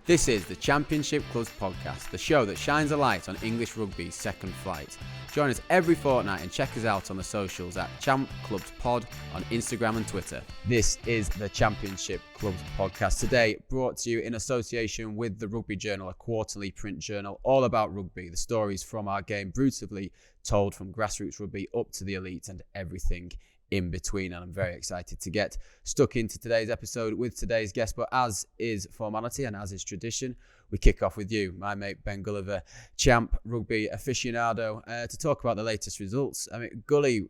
This is the Championship Clubs podcast, the show that shines a light on English rugby's second flight. Join us every fortnight and check us out on the socials at Champ Clubs Pod on Instagram and Twitter. This is the Championship Clubs podcast, today brought to you in association with the Rugby Journal, a quarterly print journal all about rugby, the stories from our game brutally told from grassroots rugby up to the elite and everything in between. And I'm very excited to get stuck into today's episode with today's guest. But as is formality and as is tradition, we kick off with you, my mate Ben Gulliver, champ rugby aficionado, to talk about the latest results. I mean, Gully,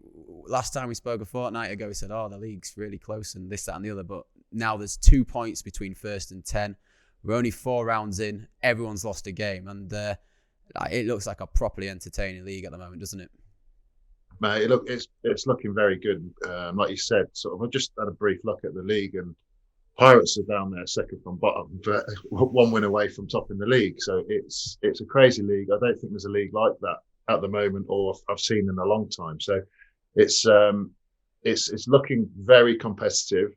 last time we spoke a fortnight ago, he said, the league's really close and this, that and the other. But now there's 2 points between first and 10. We're only 4 rounds in. Everyone's lost a game. And it looks like a properly entertaining league at the moment, doesn't it? Mate, look, it's looking very good. Like you said, sort of. I just had a brief look at the league, and Pirates are down there second from bottom, but 1 win away from topping the league. So it's a crazy league. I don't think there's a league like that at the moment, or I've seen in a long time. So it's looking very competitive.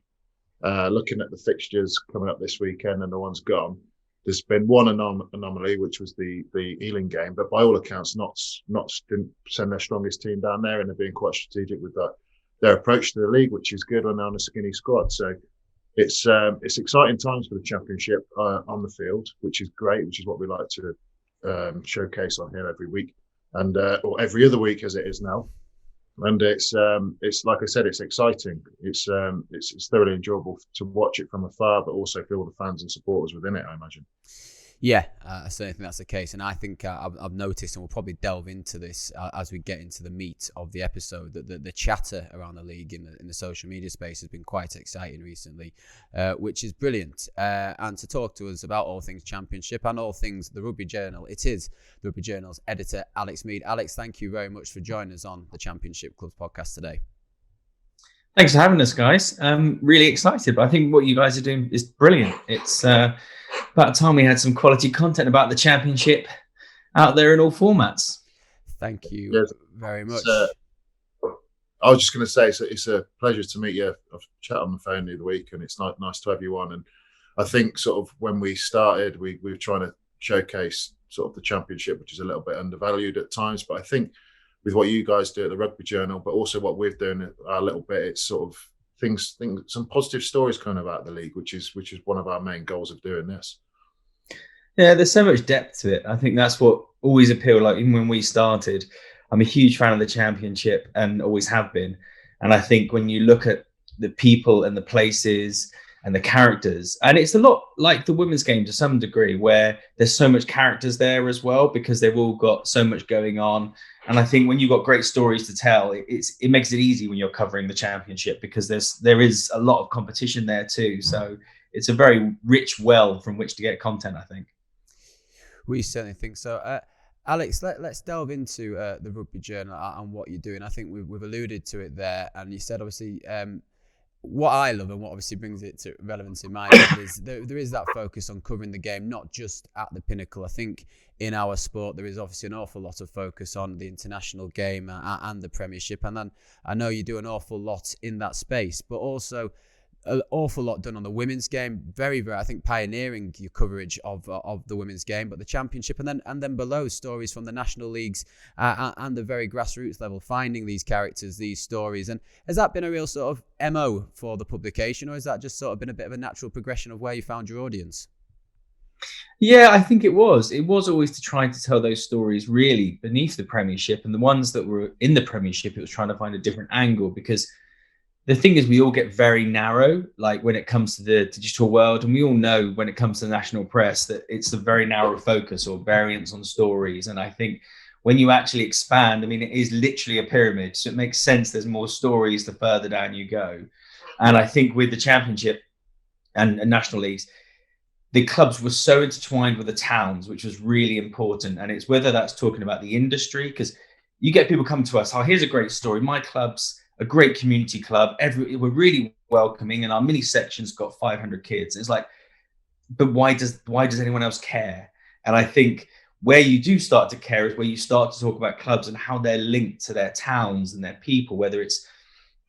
Looking at the fixtures coming up this weekend and the ones gone, there's been one anomaly, which was the Ealing game, but by all accounts, Notts didn't send their strongest team down there, and they're being quite strategic with their approach to the league, which is good when they're on a skinny squad. So it's exciting times for the Championship on the field, which is great, which is what we like to showcase on here every week, and or every other week as it is now. And it's like I said, it's exciting. It's thoroughly enjoyable to watch it from afar, but also feel the fans and supporters within it, I imagine. Yeah, I certainly think that's the case. And I think I've noticed, and we'll probably delve into this as we get into the meat of the episode, that the chatter around the league in the social media space has been quite exciting recently, which is brilliant. And to talk to us about all things Championship and all things the Rugby Journal, it is the Rugby Journal's editor, Alex Mead. Alex, thank you very much for joining us on the Championship Clubs podcast today. Thanks for having us, guys. I'm really excited, but I think what you guys are doing is brilliant. It's about time we had some quality content about the Championship out there in all formats. Thank you very much. I was just going to say, it's a pleasure to meet you. I've chatted on the phone the other week, and it's nice to have you on. And I think sort of when we started, we were trying to showcase sort of the Championship, which is a little bit undervalued at times. But I think with what you guys do at the Rugby Journal, but also what we're doing a little bit, it's sort of things, some positive stories coming about the league, which is one of our main goals of doing this. Yeah, there's so much depth to it. I think that's what always appealed. Like even when we started, I'm a huge fan of the Championship and always have been. And I think when you look at the people and the places and the characters, and it's a lot like the women's game to some degree, where there's so much characters there as well, because they've all got so much going on. And I think when you've got great stories to tell, it makes it easy when you're covering the Championship, because there is a lot of competition there too. So it's a very rich well from which to get content, I think. We certainly think so. Alex, let's delve into the Rugby Journal and what you're doing. I think we've alluded to it there, and you said obviously what I love and what obviously brings it to relevance in my mind is there is that focus on covering the game, not just at the pinnacle. I think in our sport there is obviously an awful lot of focus on the international game and the Premiership, and then I know you do an awful lot in that space, but also an awful lot done on the women's game. Very, very, I think, pioneering your coverage of the women's game, but the Championship, and then below, stories from the national leagues and the very grassroots level, finding these characters, these stories. And has that been a real sort of MO for the publication, or has that just sort of been a bit of a natural progression of where you found your audience? Yeah, I think it was. It was always to try to tell those stories really beneath the Premiership, and the ones that were in the Premiership, it was trying to find a different angle, because the thing is, we all get very narrow, like when it comes to the digital world. And we all know when it comes to the national press that it's a very narrow focus or variance on stories. And I think when you actually expand, I mean, it is literally a pyramid. So it makes sense. There's more stories the further down you go. And I think with the Championship and national leagues, the clubs were so intertwined with the towns, which was really important. And it's whether that's talking about the industry, because you get people come to us, here's a great story. My club's a great community club. We're really welcoming, and our mini section's got 500 kids. It's like, but why does anyone else care? And I think where you do start to care is where you start to talk about clubs and how they're linked to their towns and their people, whether it's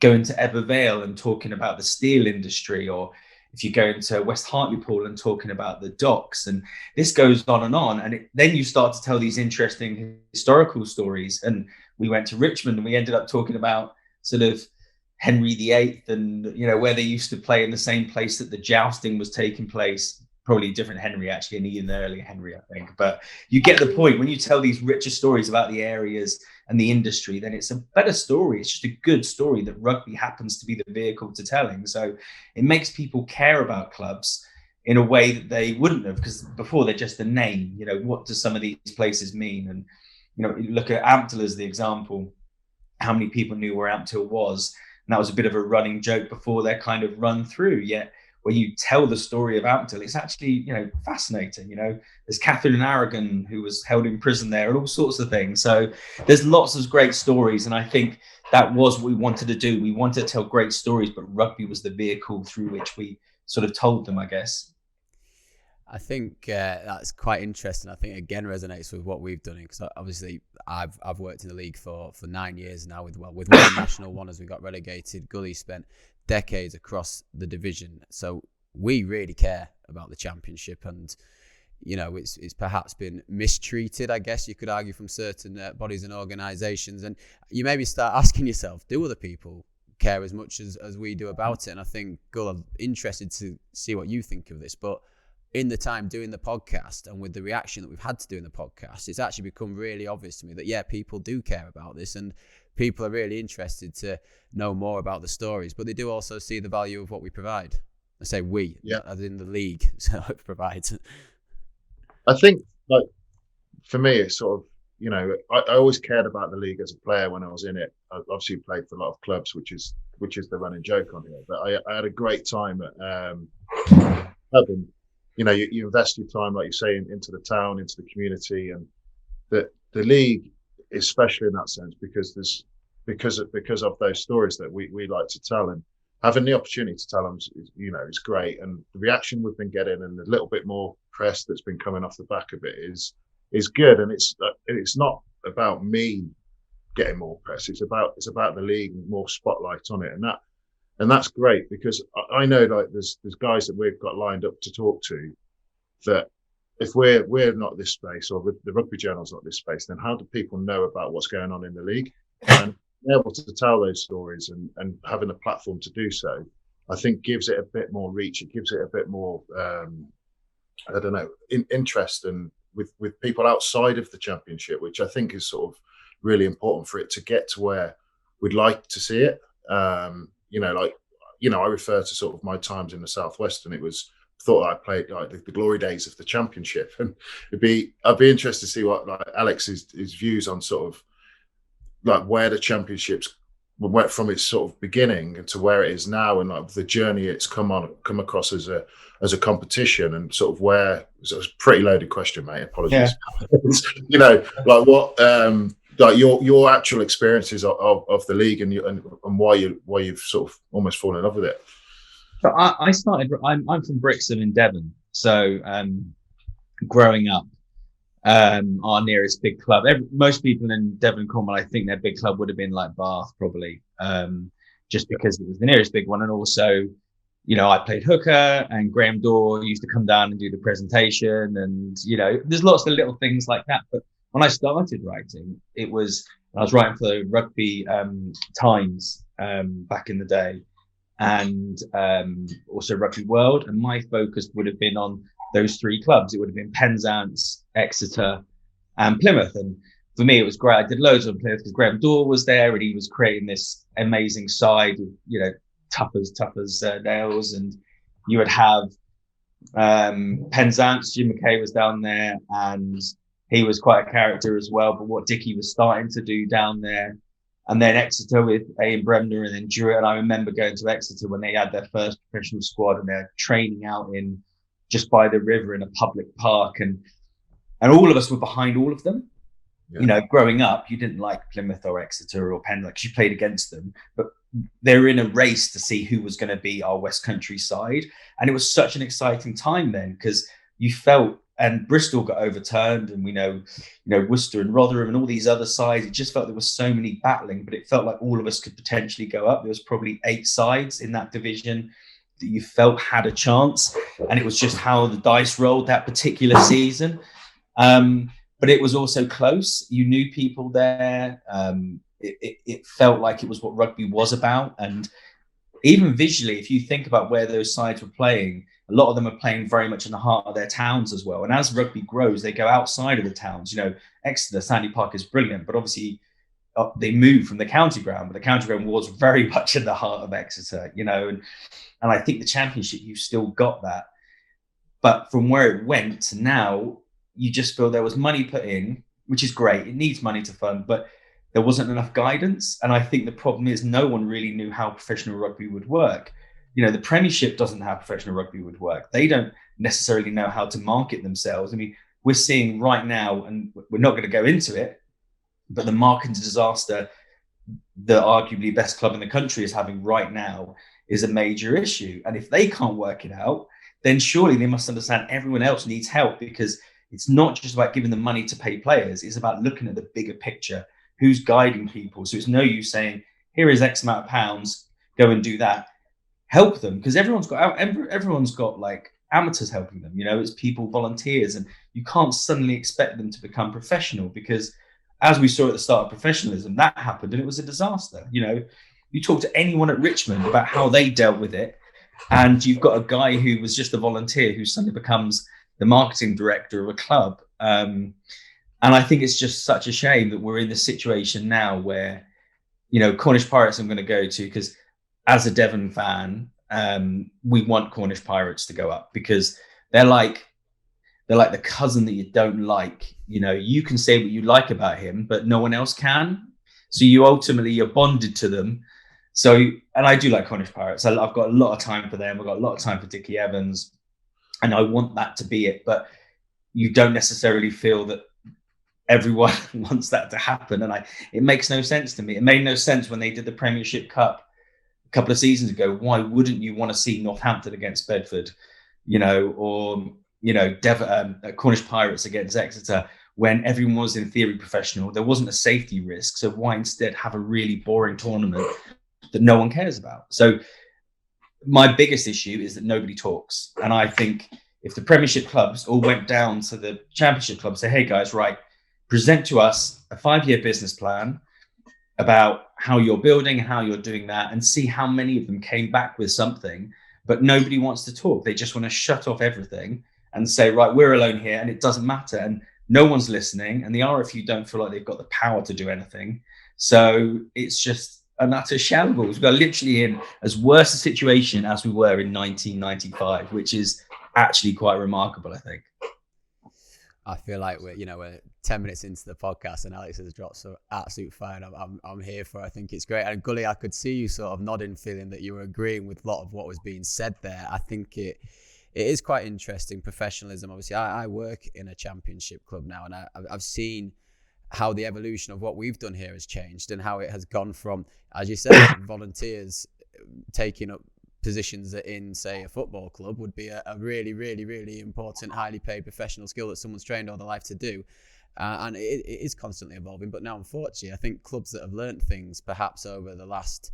going to Ebervale and talking about the steel industry, or if you go into West Hartlepool and talking about the docks, and this goes on, and then you start to tell these interesting historical stories. And we went to Richmond and we ended up talking about sort of Henry VIII and, where they used to play in the same place that the jousting was taking place. Probably a different Henry, actually, and even the earlier Henry, I think. But you get the point. When you tell these richer stories about the areas and the industry, then it's a better story. It's just a good story that rugby happens to be the vehicle to telling. So it makes people care about clubs in a way that they wouldn't have, because before they're just a name. What do some of these places mean? And, you look at Ampthill as the example. How many people knew where Ampthill was? And that was a bit of a running joke before their kind of run through. Yet when you tell the story of Ampthill, it's actually, fascinating. There's Catherine Aragon, who was held in prison there, and all sorts of things. So there's lots of great stories. And I think that was what we wanted to do. We wanted to tell great stories, but rugby was the vehicle through which we sort of told them, I guess. I think that's quite interesting. I think again resonates with what we've done, because obviously I've worked in the league for 9 years now with one national one as we got relegated. Gully spent decades across the division, so we really care about the Championship, and it's perhaps been mistreated, I guess you could argue, from certain bodies and organisations. And you maybe start asking yourself, do other people care as much as we do about it? And I think, Gull, I'm interested to see what you think of this, but in the time doing the podcast and with the reaction that we've had to doing the podcast, it's actually become really obvious to me that, people do care about this, and people are really interested to know more about the stories, but they do also see the value of what we provide. I say we, as in the league, so it provides. I think, like, for me, it's sort of, I always cared about the league as a player when I was in it. I obviously played for a lot of clubs, which is the running joke on here, but I had a great time at Melbourne. You invest your time, like you say, into the town, into the community, and the league is special in that sense because of those stories that we like to tell, and having the opportunity to tell them, is great. And the reaction we've been getting and the little bit more press that's been coming off the back of it is good. And it's not about me getting more press. It's about the league and more spotlight on it, and that's great, because I know, like, there's guys that we've got lined up to talk to that if we're not this space, or the Rugby Journal's not this space, then how do people know about what's going on in the league? And being able to tell those stories and having a platform to do so, I think gives it a bit more reach. It gives it a bit more, interest, and with people outside of the Championship, which I think is sort of really important for it to get to where we'd like to see it. I refer to sort of my times in the Southwest, and it was thought I played like the glory days of the Championship, and I'd be interested to see what, like, Alex's views on sort of like where the Championships went from its sort of beginning to where it is now, and like the journey it's come across as a competition, and sort of where. It was a pretty loaded question, mate. Apologies. Yeah. Like what. Like your actual experiences of the league, and why you've sort of almost fallen in love with it. So I started. I'm from Brixham in Devon. So growing up, our nearest big club. Most people in Devon and Cornwall, I think their big club would have been like Bath, probably, just because it was the nearest big one. And also, I played hooker, and Graham Dorr used to come down and do the presentation, and there's lots of little things like that. But when I started writing, I was writing for the Rugby Times back in the day, and also Rugby World. And my focus would have been on those three clubs. It would have been Penzance, Exeter, and Plymouth. And for me, it was great. I did loads on Plymouth because Graham Dorr was there, and he was creating this amazing side with, tough as nails. And you would have Penzance. Jim McKay was down there, and he was quite a character as well, but what Dickie was starting to do down there. And then Exeter with Ian Bremner, and then Druitt. And I remember going to Exeter when they had their first professional squad, and they're training out in just by the river in a public park. And all of us were behind all of them. Yeah. Growing up, you didn't like Plymouth or Exeter or Penn, because you played against them, but they were in a race to see who was going to be our West Country side. And it was such an exciting time then, because you felt, and Bristol got overturned, and we know, Worcester and Rotherham and all these other sides. It just felt there was so many battling, but it felt like all of us could potentially go up. There was probably 8 sides in that division, you felt had a chance, and it was just how the dice rolled that particular season. But it was also close. You knew people there. It felt like it was what rugby was about. And even visually, if you think about where those sides were playing, a lot of them are playing very much in the heart of their towns as well. And as rugby grows, they go outside of the towns. Exeter, Sandy Park is brilliant, but obviously they moved from the county ground, but the county ground was very much in the heart of Exeter, and I think the Championship, you've still got that. But from where it went to now, you just feel there was money put in, which is great. It needs money to fund, but there wasn't enough guidance. And I think the problem is no one really knew how professional rugby would work. The Premiership doesn't know how professional rugby would work. They don't necessarily know how to market themselves. I mean, we're seeing right now, and we're not going to go into it, but the marketing disaster the arguably best club in the country is having right now is a major issue. And if they can't work it out, then surely they must understand everyone else needs help, because it's not just about giving them money to pay players. It's about looking at the bigger picture. Who's guiding people? So it's no use saying, here is X amount of pounds, go and do that. Help them, because everyone's got like amateurs helping them. It's people, volunteers, and you can't suddenly expect them to become professional, because as we saw at the start of professionalism, that happened and it was a disaster. You talk to anyone at Richmond about how they dealt with it, and you've got a guy who was just a volunteer who suddenly becomes the marketing director of a club. And I think it's just such a shame that we're in this situation now where, Cornish Pirates I'm going to go to, because as a Devon fan, we want Cornish Pirates to go up, because they're like the cousin that you don't like. You can say what you like about him, but no one else can. So you're bonded to them. So, and I do like Cornish Pirates. I've got a lot of time for them. I've got a lot of time for Dickie Evans, and I want that to be it. But you don't necessarily feel that everyone wants that to happen. And it makes no sense to me. It made no sense when they did the Premiership Cup a couple of seasons ago. Why wouldn't you want to see Northampton against Bedford, or Cornish Pirates against Exeter, when everyone was in theory professional? There wasn't a safety risk. So why instead have a really boring tournament that no one cares about? So my biggest issue is that nobody talks. And I think if the Premiership clubs all went down to the Championship clubs, say, hey guys, right, present to us a 5-year business plan about how you're building, how you're doing that, and see how many of them came back with something. But nobody wants to talk. They just want to shut off everything and say, right, we're alone here and it doesn't matter. And no one's listening. And the RFU don't feel like they've got the power to do anything. So it's just an utter shambles. We're literally in as worse a situation as we were in 1995, which is actually quite remarkable, I think. I feel like we're 10 minutes into the podcast and Alex has dropped some absolute fire. I'm here for it. I think it's great. And Gully, I could see you sort of nodding, feeling that you were agreeing with a lot of what was being said there. I think it is quite interesting. Professionalism. Obviously, I work in a Championship club now, and I've seen how the evolution of what we've done here has changed, and how it has gone from, as you said, volunteers taking up positions that in, say, a football club would be a really, really, really important, highly paid professional skill that someone's trained all their life to do. And it is constantly evolving. But now, unfortunately, I think clubs that have learned things perhaps over the last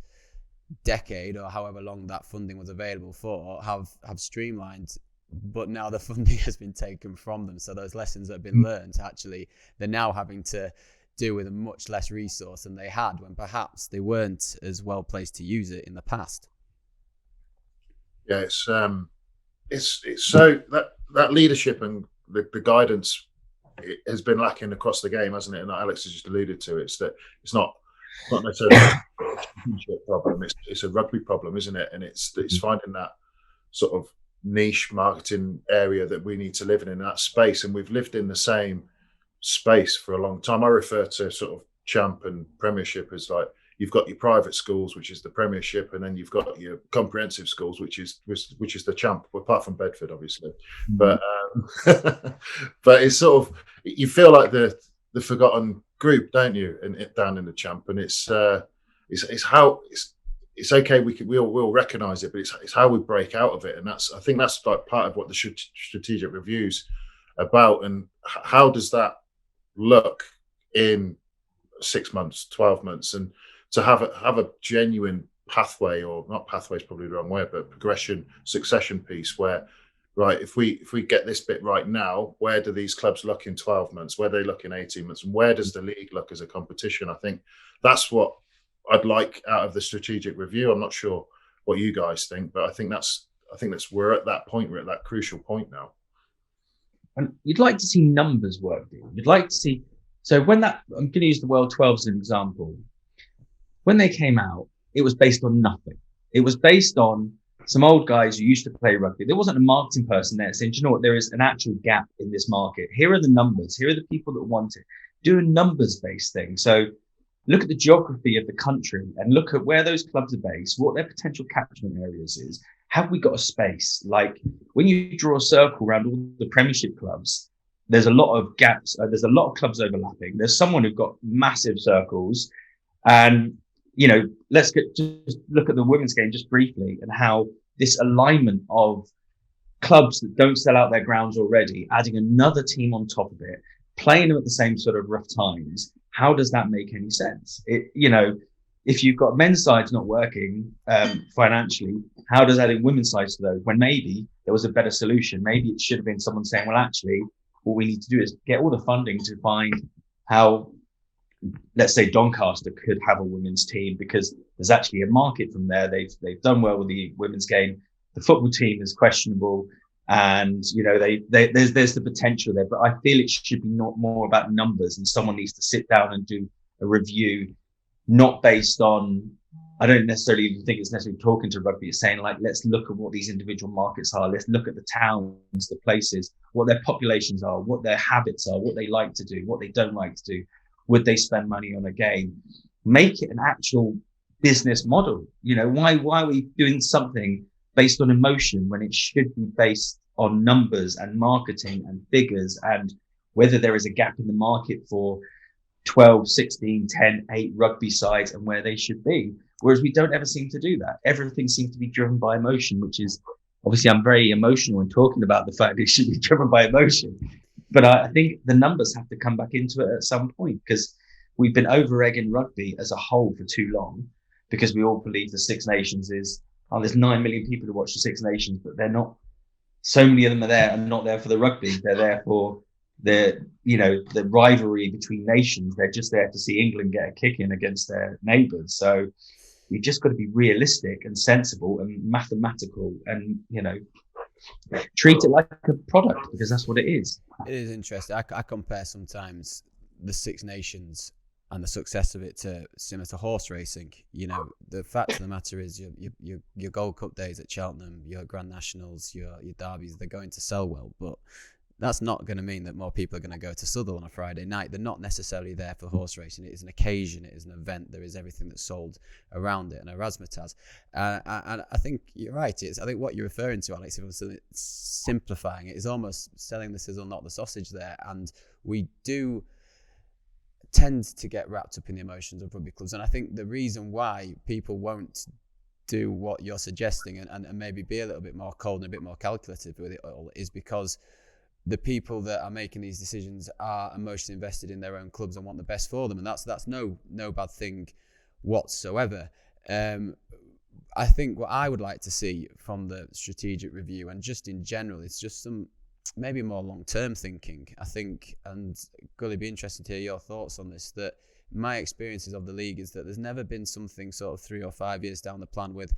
decade or however long that funding was available for have streamlined. But now the funding has been taken from them. So those lessons that have been learned, actually, they're now having to do with a much less resource than they had when perhaps they weren't as well placed to use it in the past. Yeah, it's so that leadership and the guidance, it has been lacking across the game, hasn't it? And Alex has just alluded to it. It's that it's not necessarily a championship problem. It's a rugby problem, isn't it? And it's finding that sort of niche marketing area that we need to live in that space. And we've lived in the same space for a long time. I refer to sort of Champ and Premiership as like, you've got your private schools, which is the Premiership, and then you've got your comprehensive schools, which is the Champ, apart from Bedford, obviously. But but it's sort of, you feel like the forgotten group, don't you? And down in the Champ, and it's how it's okay. We'll recognise it, but it's how we break out of it, and I think that's like part of what the strategic review's about. And how does that look in 6 months, 12 months, and to have a genuine pathway, or not pathway is probably the wrong word, but progression, succession piece where, right, if we get this bit right now, where do these clubs look in 12 months? Where do they look in 18 months? And where does the league look as a competition? I think that's what I'd like out of the strategic review. I'm not sure what you guys think, but I think that's we're at that point. We're at that crucial point now. And you'd like to see numbers work, Dean. You'd like to see. So I'm going to use the World 12 as an example. When they came out, it was based on nothing. It was based on some old guys who used to play rugby. There wasn't a marketing person there saying, do you know what, there is an actual gap in this market. Here are the numbers. Here are the people that want it. Do a numbers-based thing. So look at the geography of the country and look at where those clubs are based, what their potential catchment areas is. Have we got a space? Like when you draw a circle around all the Premiership clubs, there's a lot of gaps. There's a lot of clubs overlapping. There's someone who've got massive circles. And, you know, just look at the women's game just briefly and how this alignment of clubs that don't sell out their grounds already, adding another team on top of it, playing them at the same sort of rough times. How does that make any sense? If you've got men's sides not working financially, how does adding women's sides to those when maybe there was a better solution? Maybe it should have been someone saying, well, actually, what we need to do is get all the funding to find how, let's say, Doncaster could have a women's team, because there's actually a market from there. They've done well with the women's game. The football team is questionable, and you know there's the potential there. But I feel it should be not more about numbers, and someone needs to sit down and do a review, not based on. I don't necessarily even think it's necessarily talking to rugby. It's saying, like, let's look at what these individual markets are. Let's look at the towns, the places, what their populations are, what their habits are, what they like to do, what they don't like to do. Would they spend money on a game? Make it an actual business model. You know, why are we doing something based on emotion when it should be based on numbers and marketing and figures, and whether there is a gap in the market for 12, 16, 10, 8 rugby sides and where they should be. Whereas we don't ever seem to do that. Everything seems to be driven by emotion, which is obviously I'm very emotional in talking about the fact that it should be driven by emotion. But I think the numbers have to come back into it at some point, because we've been over-egging rugby as a whole for too long, because we all believe the Six Nations is, there's 9 million people who watch the Six Nations, but they're not, so many of them are there and not there for the rugby. They're there for the rivalry between nations. They're just there to see England get a kick in against their neighbours. So you've just got to be realistic and sensible and mathematical, and, you know, treat it like a product, because that's what it is. It is interesting. I compare sometimes the Six Nations and the success of it to similar to horse racing. You know, the fact of the matter is your Gold Cup days at Cheltenham, your Grand Nationals, your derbies, they're going to sell well, but that's not going to mean that more people are going to go to Southwell on a Friday night. They're not necessarily there for horse racing. It is an occasion. It is an event. There is everything that's sold around it, and a razzmatazz. And I think you're right. I think what you're referring to, Alex, if I'm simplifying it, is almost selling the sizzle, not the sausage there. And we do tend to get wrapped up in the emotions of rugby clubs. And I think the reason why people won't do what you're suggesting and maybe be a little bit more cold and a bit more calculative with it all is because the people that are making these decisions are emotionally invested in their own clubs and want the best for them, and that's no bad thing whatsoever. I think what I would like to see from the strategic review, and just in general, is just some maybe more long-term thinking. I think, and Gully, be interested to hear your thoughts on this, that my experiences of the league is that there's never been something sort of 3 or 5 years down the plan with,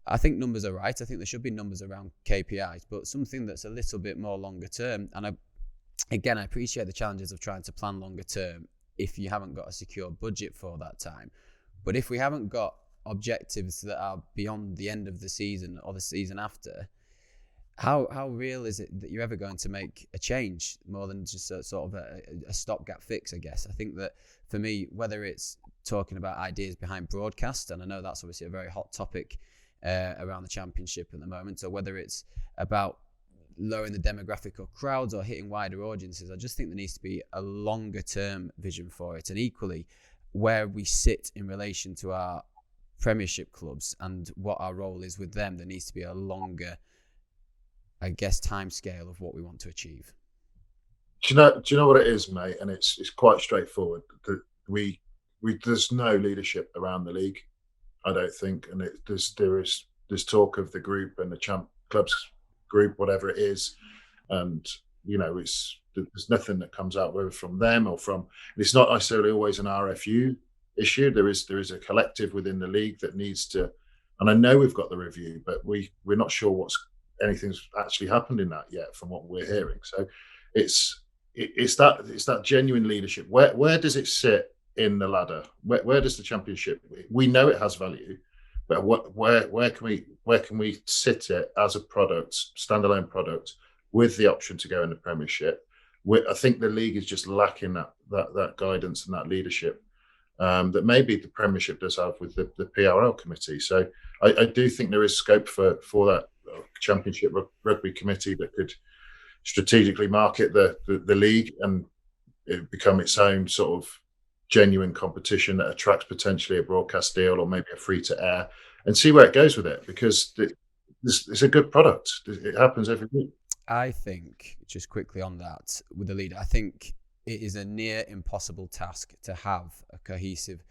I think numbers are right. I think there should be numbers around KPIs, but something that's a little bit more longer term. And I appreciate the challenges of trying to plan longer term if you haven't got a secure budget for that time. But if we haven't got objectives that are beyond the end of the season or the season after, how real is it that you're ever going to make a change more than just a sort of a stopgap fix, I guess? I think that for me, whether it's talking about ideas behind broadcast, and I know that's obviously a very hot topic around the Championship at the moment, or whether it's about lowering the demographic of crowds or hitting wider audiences, I just think there needs to be a longer term vision for it. And equally, where we sit in relation to our Premiership clubs and what our role is with them, there needs to be a longer, I guess, time scale of what we want to achieve. Do you know what it is, mate? And it's quite straightforward. There's no leadership around the league. I don't think. And there's talk of the group and the champ clubs group, whatever it is, and there's nothing that comes out whether from them or from. It's not necessarily always an RFU issue. There is a collective within the league that needs to. And I know we've got the review, but we're not sure anything's actually happened in that yet, from what we're hearing. So it's that genuine leadership. Where does it sit in the ladder? Where does the championship? We know it has value, but where can we sit it as a product, standalone product, with the option to go in the Premiership? I think the league is just lacking that guidance and that leadership that maybe the Premiership does have with the PRL committee. So I do think there is scope for that Championship Rugby Committee that could strategically market the league and it become its own sort of genuine competition that attracts potentially a broadcast deal or maybe a free to air, and see where it goes with it, because it's a good product. It happens every week. I think, just quickly on that with the leader, I think it is a near impossible task to have a cohesive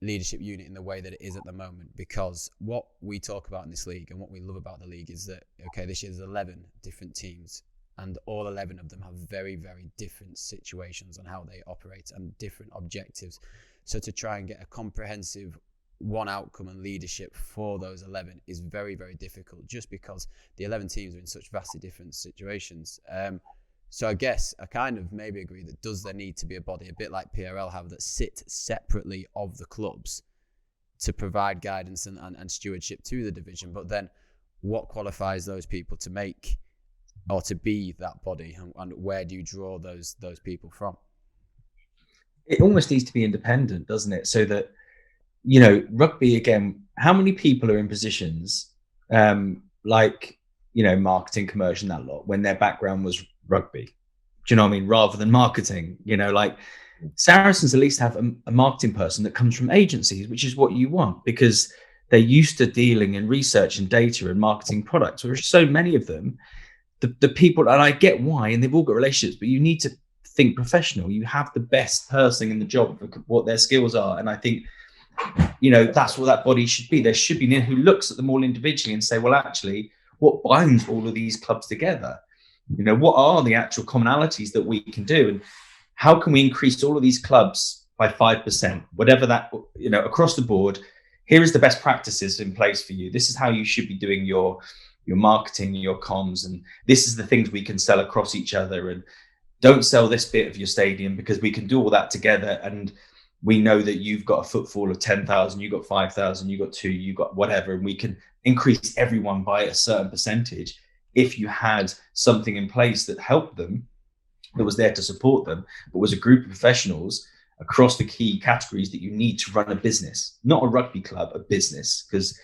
leadership unit in the way that it is at the moment, because what we talk about in this league and what we love about the league is that, okay, this year there's 11 different teams and all 11 of them have very, very different situations on how they operate and different objectives. So to try and get a comprehensive one outcome and leadership for those 11 is very, very difficult, just because the 11 teams are in such vastly different situations. So I guess I kind of maybe agree that does there need to be a body, a bit like PRL have, that sit separately of the clubs to provide guidance and stewardship to the division. But then what qualifies those people to make or to be that body, and where do you draw those people from? It almost needs to be independent, doesn't it? So that, rugby, again, how many people are in positions like, marketing, commercial, that lot, when their background was rugby? Do you know what I mean? Rather than marketing, like Saracens at least have a marketing person that comes from agencies, which is what you want, because they're used to dealing in research and data and marketing products. There's so many of them, the people, and I get why, and they've all got relationships, but you need to think professional. You have the best person in the job for what their skills are. And I think, that's what that body should be. There should be one who looks at them all individually and say, well, actually, what binds all of these clubs together? What are the actual commonalities that we can do? And how can we increase all of these clubs by 5%, whatever that, across the board? Here is the best practices in place for you. This is how you should be doing your marketing, your comms, and this is the things we can sell across each other. And don't sell this bit of your stadium, because we can do all that together. And we know that you've got a footfall of 10,000, you've got 5,000, you've got 2, you've got whatever, and we can increase everyone by a certain percentage if you had something in place that helped them, that was there to support them, but was a group of professionals across the key categories that you need to run a business, not a rugby club, a business. Because,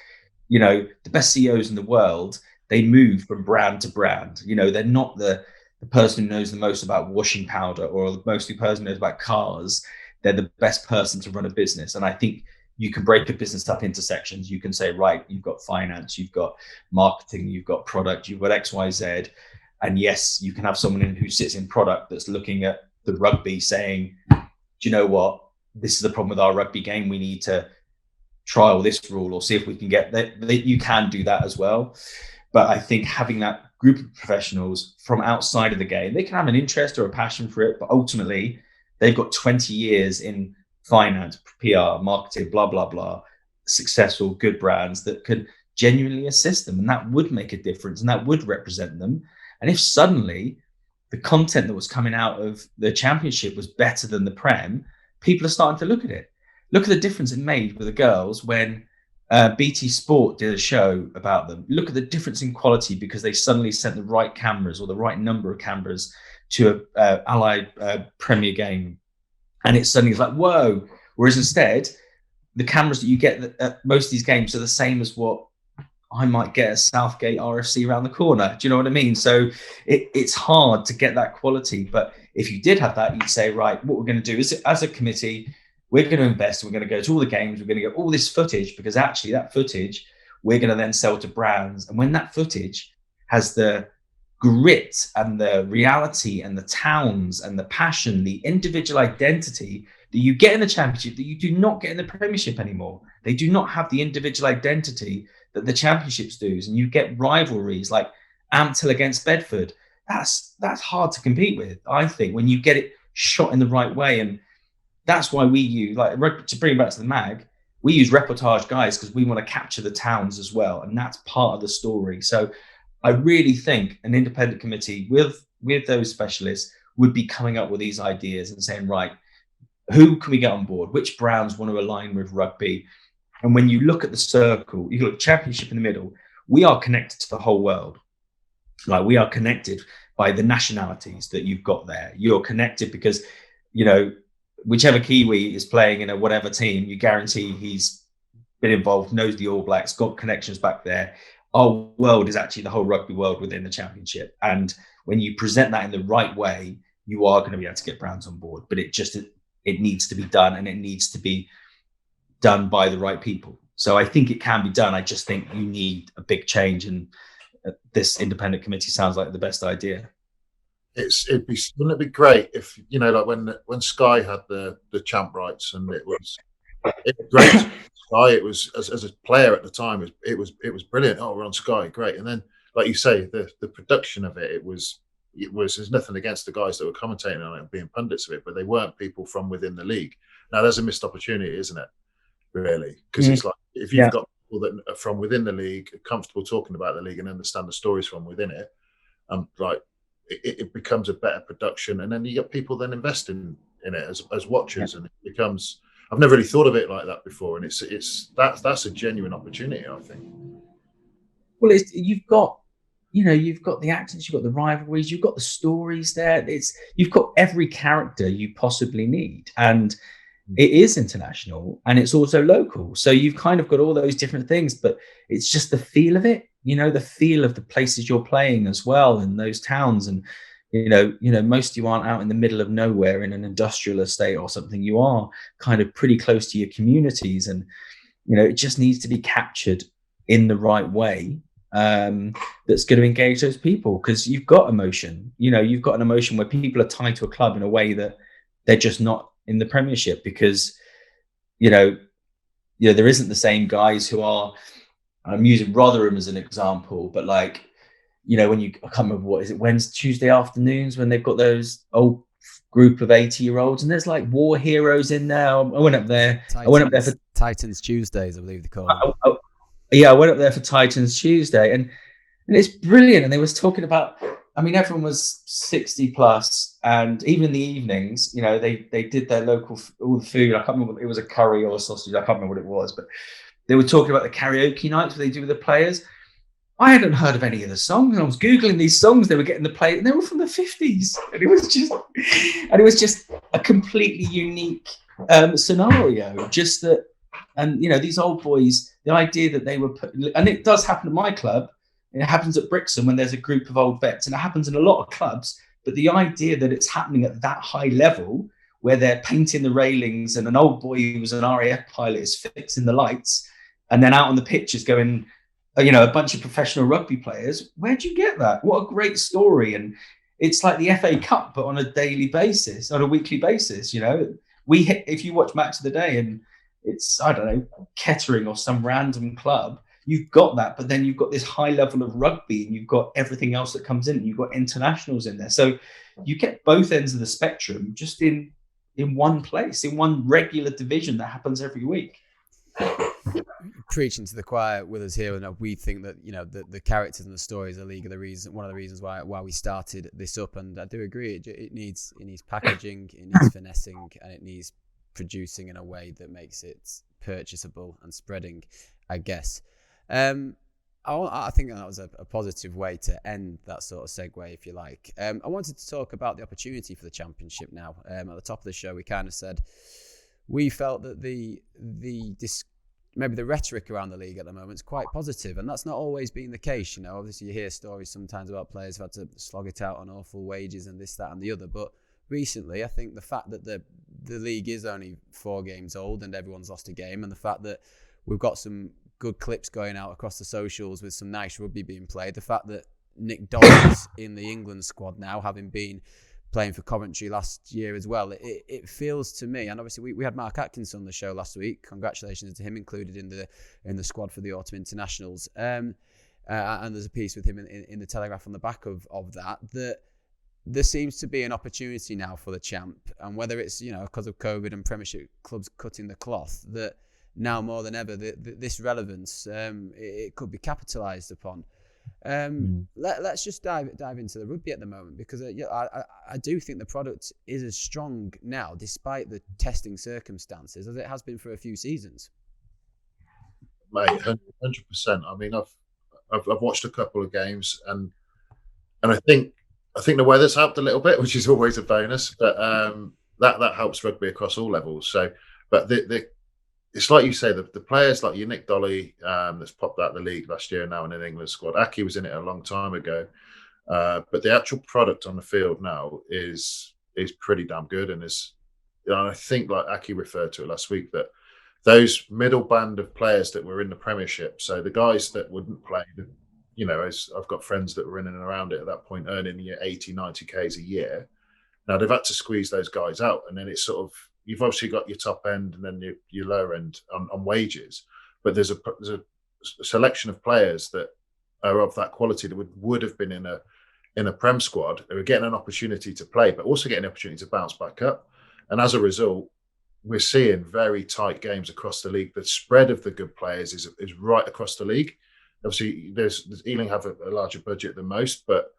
the best CEOs in the world, they move from brand to brand. They're not the person who knows the most about washing powder or the person who knows about cars. They're the best person to run a business. And I think you can break a business up into sections. You can say, right, you've got finance, you've got marketing, you've got product, you've got X, Y, Z. And yes, you can have someone who sits in product that's looking at the rugby saying, do you know what? This is the problem with our rugby game. We need to trial this rule or see if we can get that. You can do that as well. But I think having that group of professionals from outside of the game, they can have an interest or a passion for it, but ultimately they've got 20 years in finance, PR, marketing, blah, blah, blah, successful, good brands that could genuinely assist them. And that would make a difference and that would represent them. And if suddenly the content that was coming out of the Championship was better than the Prem, people are starting to look at it. Look at the difference it made with the girls when BT Sport did a show about them. Look at the difference in quality because they suddenly sent the right cameras or the right number of cameras to a allied Premier game. And it suddenly was like, whoa. Whereas instead, the cameras that you get at most of these games are the same as what I might get at Southgate RFC around the corner. Do you know what I mean? So it's hard to get that quality. But if you did have that, you'd say, right, what we're going to do is as a committee, we're going to invest. We're going to go to all the games. We're going to get all this footage because actually that footage, we're going to then sell to brands. And when that footage has the grit and the reality and the towns and the passion, the individual identity that you get in the Championship that you do not get in the Premiership anymore. They do not have the individual identity that the Championships do. And you get rivalries like Ampthill against Bedford. That's hard to compete with, I think, when you get it shot in the right way. And that's why we use, like, to bring it back to the mag, we use reportage guys because we want to capture the towns as well. And that's part of the story. So I really think an independent committee with those specialists would be coming up with these ideas and saying, right, who can we get on board? Which brands want to align with rugby? And when you look at the circle, you look Championship in the middle, we are connected to the whole world. Like, we are connected by the nationalities that you've got there. You're connected because, you know, whichever Kiwi is playing in a whatever team, you guarantee he's been involved, knows the All Blacks, got connections back there. Our world is actually the whole rugby world within the Championship. And when you present that in the right way, you are going to be able to get brands on board. But it needs to be done, and it needs to be done by the right people. So I think it can be done. I just think you need a big change, and this independent committee sounds like the best idea. Wouldn't it be great if, you know, like when Sky had the champ rights, and it was great. Sky, it was as a player at the time, it was brilliant. Oh, we're on Sky, great. And then, like you say, the production of it was there's nothing against the guys that were commentating on it and being pundits of it, but they weren't people from within the league. Now there's a missed opportunity, isn't it? Really, because it's like, if you've got people that are from within the league, comfortable talking about the league and understand the stories from within it, like it becomes a better production, and then you get people then investing in it as watchers, and it becomes. I've never really thought of it like that before, and that's a genuine opportunity, I think. Well, you've got the actors, you've got the rivalries, you've got the stories there. You've got every character you possibly need, and it is international and it's also local. So you've kind of got all those different things, but it's just the feel of it, you know, the feel of the places you're playing as well, in those towns. And you know, most of you aren't out in the middle of nowhere in an industrial estate or something. You are kind of pretty close to your communities, and you know, it just needs to be captured in the right way. That's going to engage those people, because you've got emotion. You know, you've got an emotion where people are tied to a club in a way that they're just not in the Premiership, because you know there isn't the same guys who are. I'm using Rotherham as an example, but like, you know, I can't remember, what is it, Wednesday, Tuesday afternoons, when they've got those old group of 80-year-olds, and there's like war heroes in there. I went up there. I went up there for Titans Tuesdays, I believe they call them. I went up there for Titans Tuesday, and it's brilliant. And they was talking about, I mean, everyone was 60 plus, and even in the evenings, you know, they did their local, all the food. I can't remember, it was a curry or a sausage. I can't remember what it was, but they were talking about the karaoke nights where they do with the players. I hadn't heard of any of the songs, and I was Googling these songs they were getting to play, and they were from the 50s. And it was just a completely unique scenario. Just that, and you know, these old boys, the idea that they were and it does happen at my club. It happens at Brixham when there's a group of old vets, and it happens in a lot of clubs. But the idea that it's happening at that high level, where they're painting the railings, and an old boy who was an RAF pilot is fixing the lights, and then out on the pitch is going, you know, a bunch of professional rugby players. Where'd you get that? What a great story. And it's like the FA Cup, but on a daily basis, on a weekly basis. You know, if you watch Match of the Day and it's, I don't know, Kettering or some random club, you've got that, but then you've got this high level of rugby, and you've got everything else that comes in. You've got internationals in there. So you get both ends of the spectrum just in one place, in one regular division that happens every week. Preaching to the choir with us here, and we think that, you know, the characters and the stories of the league are one of the reasons why we started this up. And I do agree, it needs packaging, it needs finessing, and it needs producing in a way that makes it purchasable and spreading, I guess. I think that was a positive way to end that sort of segue, if you like. I wanted to talk about the opportunity for the Championship now. At the top of the show, we kind of said we felt that maybe the rhetoric around the league at the moment is quite positive, and that's not always been the case. You know, obviously you hear stories sometimes about players who've had to slog it out on awful wages and this, that, and the other. But recently, I think the fact that the league is only 4 games old and everyone's lost a game, and the fact that we've got some good clips going out across the socials with some nice rugby being played, the fact that Nick Dolly's in the England squad now, having been playing for Coventry last year as well. It feels to me, and obviously we had Mark Atkinson on the show last week. Congratulations to him, included in the squad for the autumn internationals. And there's a piece with him in the Telegraph on the back of that there seems to be an opportunity now for the Champ, and whether it's because of COVID and Premiership clubs cutting the cloth, that now more than ever this relevance it could be capitalised upon. Let's just dive into the rugby at the moment, because I do think the product is as strong now, despite the testing circumstances, as it has been for a few seasons. Mate, 100%. I mean, I've watched a couple of games, and I think the weather's helped a little bit, which is always a bonus. But that helps rugby across all levels. So, but it's like you say, the players like your Nick Dolly, that's popped out of the league last year now in an England squad. Aki was in it a long time ago, but the actual product on the field now is pretty damn good, and I think, like Aki referred to it last week, that those middle band of players that were in the Premiership, so the guys that wouldn't play, as I've got friends that were in and around it at that point, earning 80, 90 Ks a year. Now they've had to squeeze those guys out, and then it's sort of, you've obviously got your top end and then your lower end on wages, but there's a selection of players that are of that quality that would have been in a Prem squad, who are getting an opportunity to play, but also getting an opportunity to bounce back up. And as a result, we're seeing very tight games across the league. The spread of the good players is right across the league. Obviously, there's Ealing have a larger budget than most, but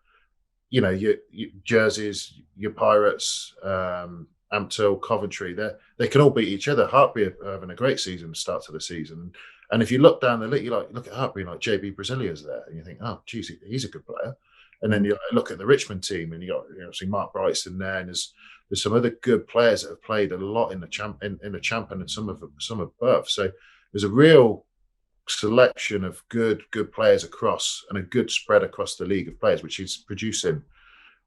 your Jerseys, your Pirates, Ampthill, Coventry, they can all beat each other. Hartby are having a great season to start to the season, and if you look down the league, you look at Hartby, like JB Brasilia's there, and you think, oh, geez, he's a good player. And then you look at the Richmond team, and you got obviously Mark Bright's in there, and there's some other good players that have played a lot in the champ and some above. So there's a real selection of good players across, and a good spread across the league of players, which is producing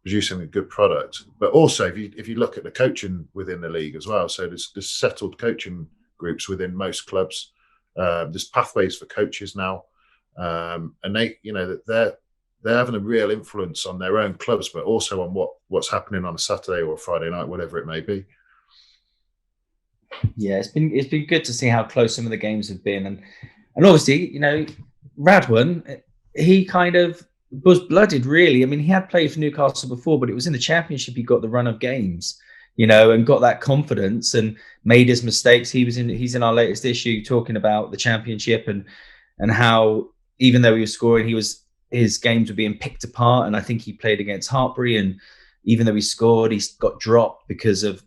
a good product. But also, if you look at the coaching within the league as well, so there's settled coaching groups within most clubs. There's pathways for coaches now, and they're having a real influence on their own clubs, but also on what's happening on a Saturday or a Friday night, whatever it may be. Yeah, it's been good to see how close some of the games have been, and obviously, Radwan, he kind of was blooded, really. I mean, he had played for Newcastle before, but it was in the Championship he got the run of games, and got that confidence and made his mistakes. He's in our latest issue talking about the Championship and how, even though he was scoring, his games were being picked apart. And I think he played against Hartbury, and even though he scored, he got dropped because of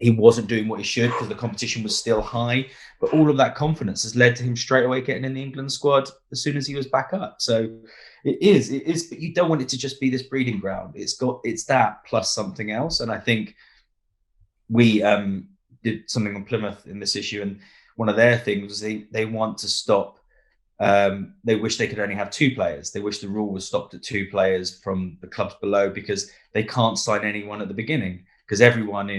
he wasn't doing what he should, because the competition was still high. But all of that confidence has led to him straight away getting in the England squad as soon as he was back up. So it is, but you don't want it to just be this breeding ground. It's that plus something else. And I think we did something on Plymouth in this issue, and one of their things was they want to stop. They wish they could only have 2 players. They wish the rule was stopped at 2 players from the clubs below, because they can't sign anyone at the beginning, because everyone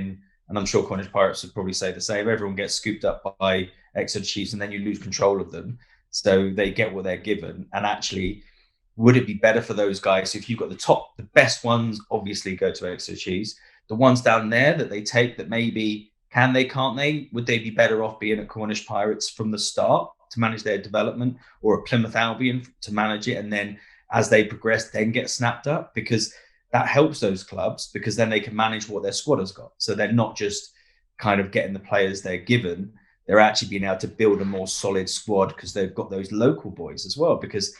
and I'm sure Cornish Pirates would probably say the same, everyone gets scooped up by Exeter Chiefs, and then you lose control of them. So they get what they're given. And actually, would it be better for those guys if you've got the best ones, obviously go to Exeter Chiefs. The ones down there that they take that maybe can't they, would they be better off being at Cornish Pirates from the start to manage their development, or a Plymouth Albion to manage it, and then as they progress then get snapped up? Because that helps those clubs, because then they can manage what their squad has got. So they're not just kind of getting the players they're given, they're actually being able to build a more solid squad, because they've got those local boys as well. Because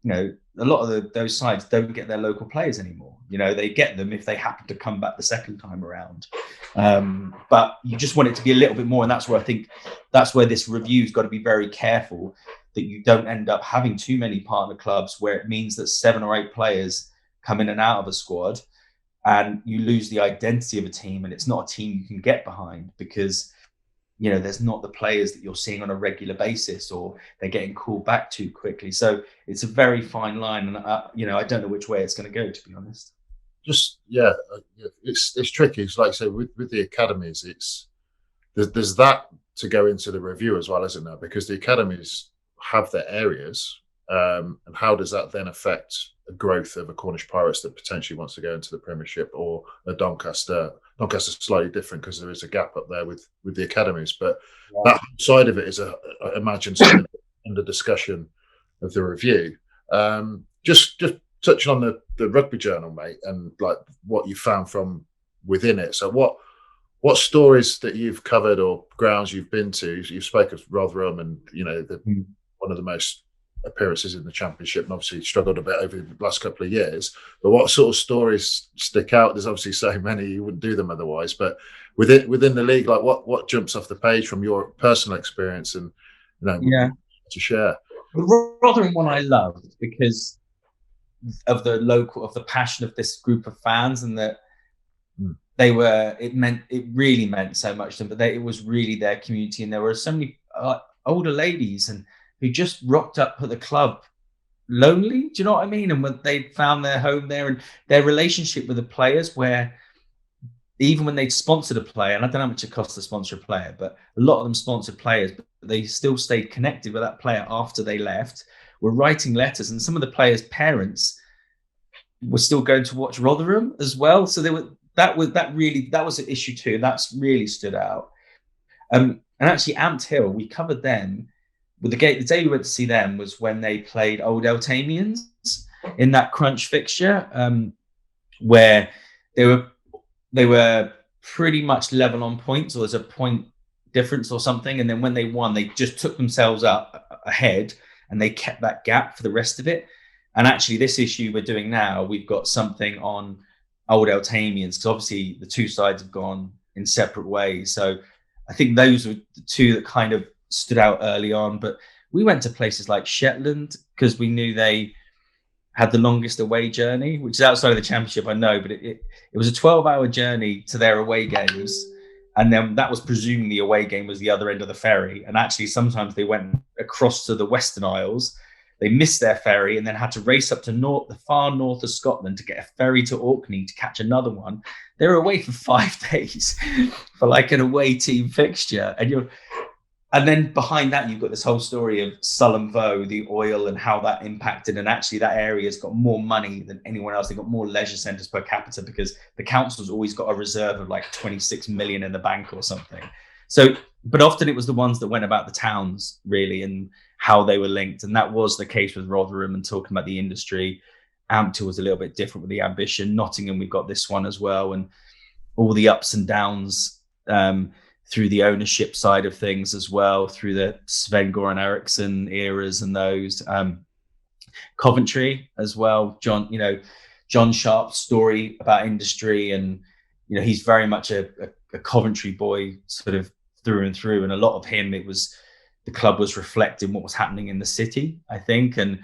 a lot of those sides don't get their local players anymore. They get them if they happen to come back the second time around. But you just want it to be a little bit more. And that's where I think this review's got to be very careful, that you don't end up having too many partner clubs where it means that 7 or 8 players come in and out of a squad, and you lose the identity of a team, and it's not a team you can get behind, because there's not the players that you're seeing on a regular basis, or they're getting called back too quickly. So it's a very fine line, and I don't know which way it's going to go, to be honest. It's tricky. It's like I say, with the academies, there's that to go into the review as well, isn't there? Because the academies have their areas, And how does that then affect the growth of a Cornish Pirates that potentially wants to go into the Premiership, or a Doncaster? Doncaster's slightly different because there is a gap up there with the academies, but that side of it is, I imagine, something under discussion of the review. Just touching on the Rugby Journal, mate, and like what you found from within it. So what stories that you've covered or grounds you've been to? You've spoken of Rotherham, and one of the most appearances in the Championship, and obviously struggled a bit over the last couple of years. But what sort of stories stick out? There's obviously so many, you wouldn't do them otherwise. But within the league, like what jumps off the page from your personal experience, and to share? The Rotherham one I loved because of the passion of this group of fans, and that it really meant so much to them. But it was really their community, and there were so many older ladies and who just rocked up at the club lonely. Do you know what I mean? And when they found their home there, and their relationship with the players, where even when they'd sponsored a player, and I don't know how much it costs to sponsor a player, but a lot of them sponsored players, but they still stayed connected with that player after they left, were writing letters, and some of the players' parents were still going to watch Rotherham as well. So that was an issue too. That's really stood out. And actually, Amped Hill, we covered them. With the day we went to see them was when they played Old Eltamians in that crunch fixture, where they were pretty much level on points, or there's a point difference or something. And then when they won, they just took themselves up ahead, and they kept that gap for the rest of it. And actually, this issue we're doing now, we've got something on Old Eltamians, because obviously the two sides have gone in separate ways. So I think those were the two that kind of stood out early on. But we went to places like Shetland because we knew they had the longest away journey, which is outside of the Championship, I know, but it was a 12-hour journey to their away games. And then that was presuming the away game was the other end of the ferry. And actually, sometimes they went across to the Western Isles. They missed their ferry and then had to race up to the far north of Scotland to get a ferry to Orkney to catch another one. They were away for 5 days for like an away team fixture. And then behind that, you've got this whole story of Sullom Voe, the oil, and how that impacted. And actually, that area's got more money than anyone else. They've got more leisure centres per capita because the council's always got a reserve of like 26 million in the bank or something. So, but often it was the ones that went about the towns, really, and how they were linked. And that was the case with Rotherham, and talking about the industry. Ampton was a little bit different with the ambition. Nottingham, we've got this one as well, and all the ups and downs through the ownership side of things as well, through the Sven-Goran Eriksson eras and those. Coventry as well, John Sharp's story about industry, and he's very much a Coventry boy sort of through and through, and a lot of him, it was the club was reflecting what was happening in the city, I think, and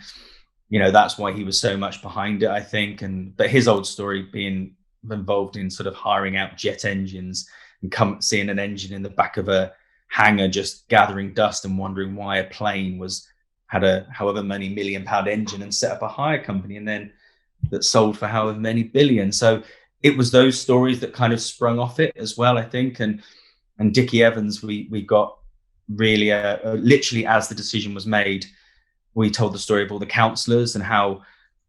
that's why he was so much behind it, I think. But his old story, being involved in sort of hiring out jet engines and seeing an engine in the back of a hangar just gathering dust and wondering why a plane had a however many £1 million engine, and set up a hire company, and then that sold for however many billion. So it was those stories that kind of sprung off it as well, I think. And Dickie Evans, we got really literally as the decision was made, we told the story of all the councillors and how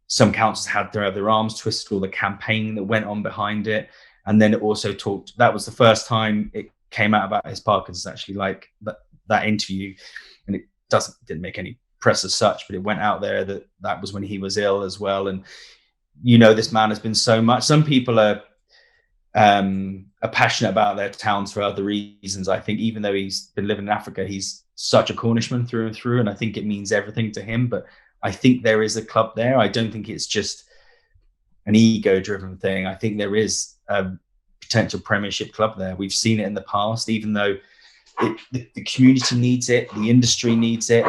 some councillors had their arms twisted, all the campaign that went on behind it. And then it also that was the first time it came out about his Parkinson's, actually, like that interview. And it didn't make any press as such, but it went out there that was when he was ill as well. And, this man has been so much. Some people are passionate about their towns for other reasons. I think even though he's been living in Africa, he's such a Cornishman through and through. And I think it means everything to him. But I think there is a club there. I don't think it's just an ego-driven thing. I think there is a potential Premiership club there. We've seen it in the past, even though the community needs it, the industry needs it.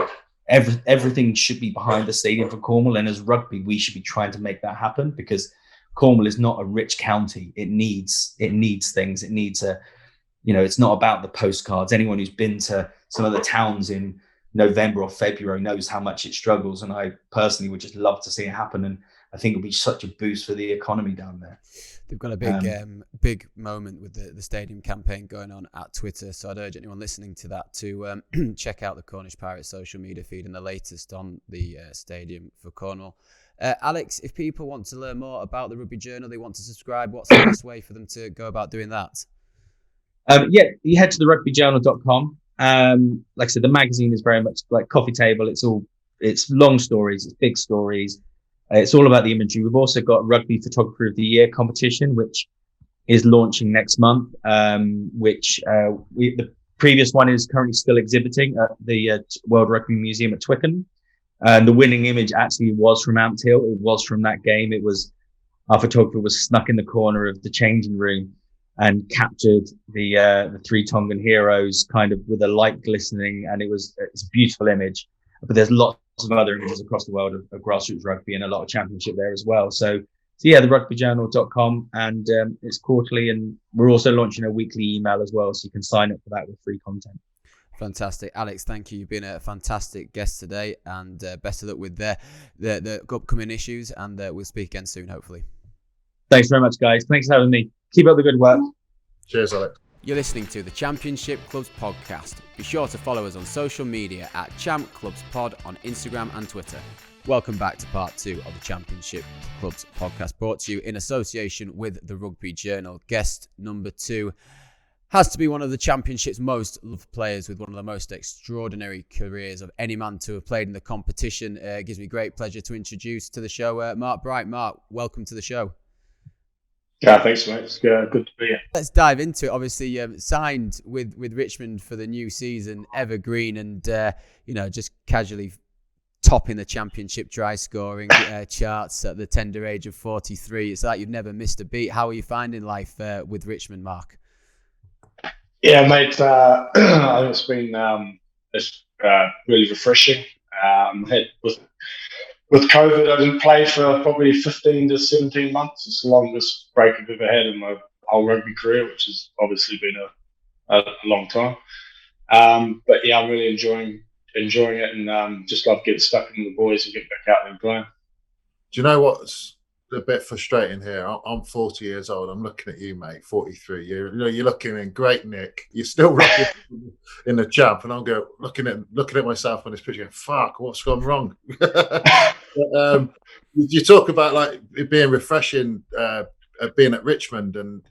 Everything should be behind the stadium for Cornwall. And as rugby, we should be trying to make that happen, because Cornwall is not a rich county. It needs things. It needs it's not about the postcards. Anyone who's been to some of the towns in November or February knows how much it struggles. And I personally would just love to see it happen. And I think it'll be such a boost for the economy down there. They've got a big moment with the stadium campaign going on at Twitter. So I'd urge anyone listening to that to check out the Cornish Pirates social media feed and the latest on the stadium for Cornwall. Alex, if people want to learn more about the Rugby Journal, they want to subscribe, what's the best way for them to go about doing that? You head to the rugbyjournal.com. Like I said, the magazine is very much like coffee table. It's long stories, it's big stories. It's all about the imagery. We've also got Rugby Photographer of the Year competition, which is launching next month. The previous one is currently still exhibiting at the World Rugby Museum at Twickenham. And the winning image actually was from Amped Hill. It was from that game. Our photographer was snuck in the corner of the changing room and captured the three Tongan heroes kind of with a light glistening, and it's a beautiful image. But there's lots of other images across the world of grassroots rugby and a lot of championship there as well. So yeah, the rugbyjournal.com, and it's quarterly, and we're also launching a weekly email as well, so you can sign up for that with free content. Fantastic. Alex, thank you. You've been a fantastic guest today, and best of luck with the upcoming issues, and we'll speak again soon, hopefully. Thanks very much, guys. Thanks for having me. Keep up the good work. Cheers, Alex. You're listening to the Championship Clubs podcast. Be sure to follow us on social media at Champ Clubs Pod on Instagram and Twitter. Welcome back to part 2 of the Championship Clubs podcast, brought to you in association with the Rugby Journal. Guest number 2 has to be one of the Championship's most loved players, with one of the most extraordinary careers of any man to have played in the competition. It gives me great pleasure to introduce to the show Mark Bright. Mark, welcome to the show. Yeah, thanks, mate. It's good to be here. Let's dive into it. Obviously, signed with Richmond for the new season, evergreen, and just casually topping the Championship try scoring charts at the tender age of 43. It's like you've never missed a beat. How are you finding life with Richmond, Mark? Yeah, mate. I think it's been really refreshing. With COVID, I didn't play for probably 15 to 17 months. It's the longest break I've ever had in my whole rugby career, which has obviously been a long time. But yeah, I'm really enjoying it, and just love getting stuck in with the boys and getting back out there and playing. Do you know what's a bit frustrating here? I'm 40 years old. I'm looking at you, mate, 43. You're looking in great nick. You're still rocking in the champ, and I'm looking at myself on this picture going, fuck, what's gone wrong? You talk about like it being refreshing, being at Richmond, and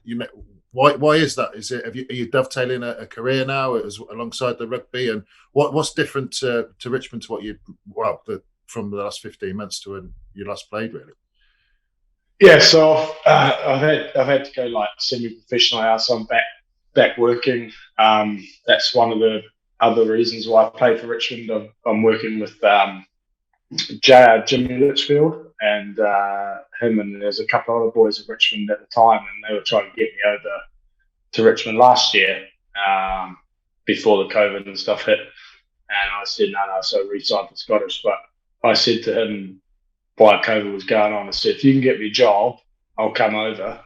why is that? Is it are you dovetailing a career now alongside the rugby, and what's different to Richmond to what from the last 15 months to when you last played, really? Yeah, so I've had to go like semi-professional now, so I'm back working. That's one of the other reasons why I played for Richmond. I'm working with Jimmy Litchfield and him, and there's a couple of other boys at Richmond at the time, and they were trying to get me over to Richmond last year before the COVID and stuff hit. And I said no, so I re-signed for Scottish. But I said to him, while COVID was going on, I said, if you can get me a job, I'll come over.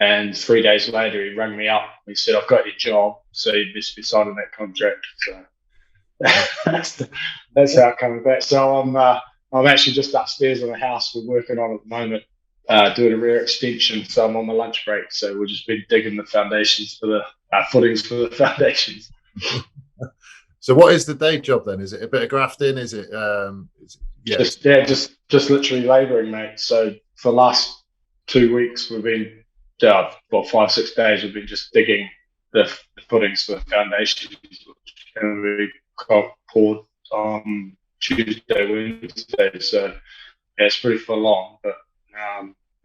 And 3 days later, he rang me up. He said, I've got your job, so you must be signing that contract. So that's how it coming back. So I'm actually just upstairs in the house we're working on at the moment, doing a rear extension. So I'm on my lunch break. So we've just been digging the foundations for the footings for the foundations. So what is the day job then? Is it a bit of grafting? Is it just literally labouring, mate. So for the last 2 weeks we've been 5-6 days we've been just digging the footings for the foundations, which can be poured on Tuesday, Wednesday. So yeah, it's pretty full on, but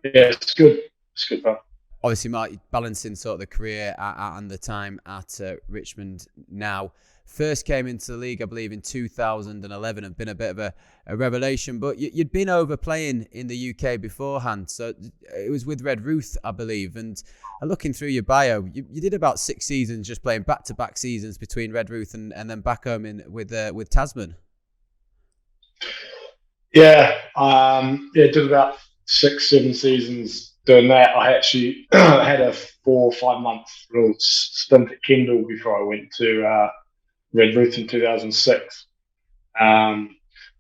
yeah, it's good. It's good fun. Obviously, Mark, balancing sort of the career and the time at Richmond now. First came into the league, I believe, in 2011 and been a bit of a revelation. But you'd been over playing in the UK beforehand. So it was with Red Ruth, I believe. And looking through your bio, you did about 6 seasons just playing back-to-back seasons between Red Ruth and then back home with Tasman. Yeah, did about 6-7 seasons doing that. I actually had a 4 or 5 month little stint at Kendal before I went to Red Ruth in 2006.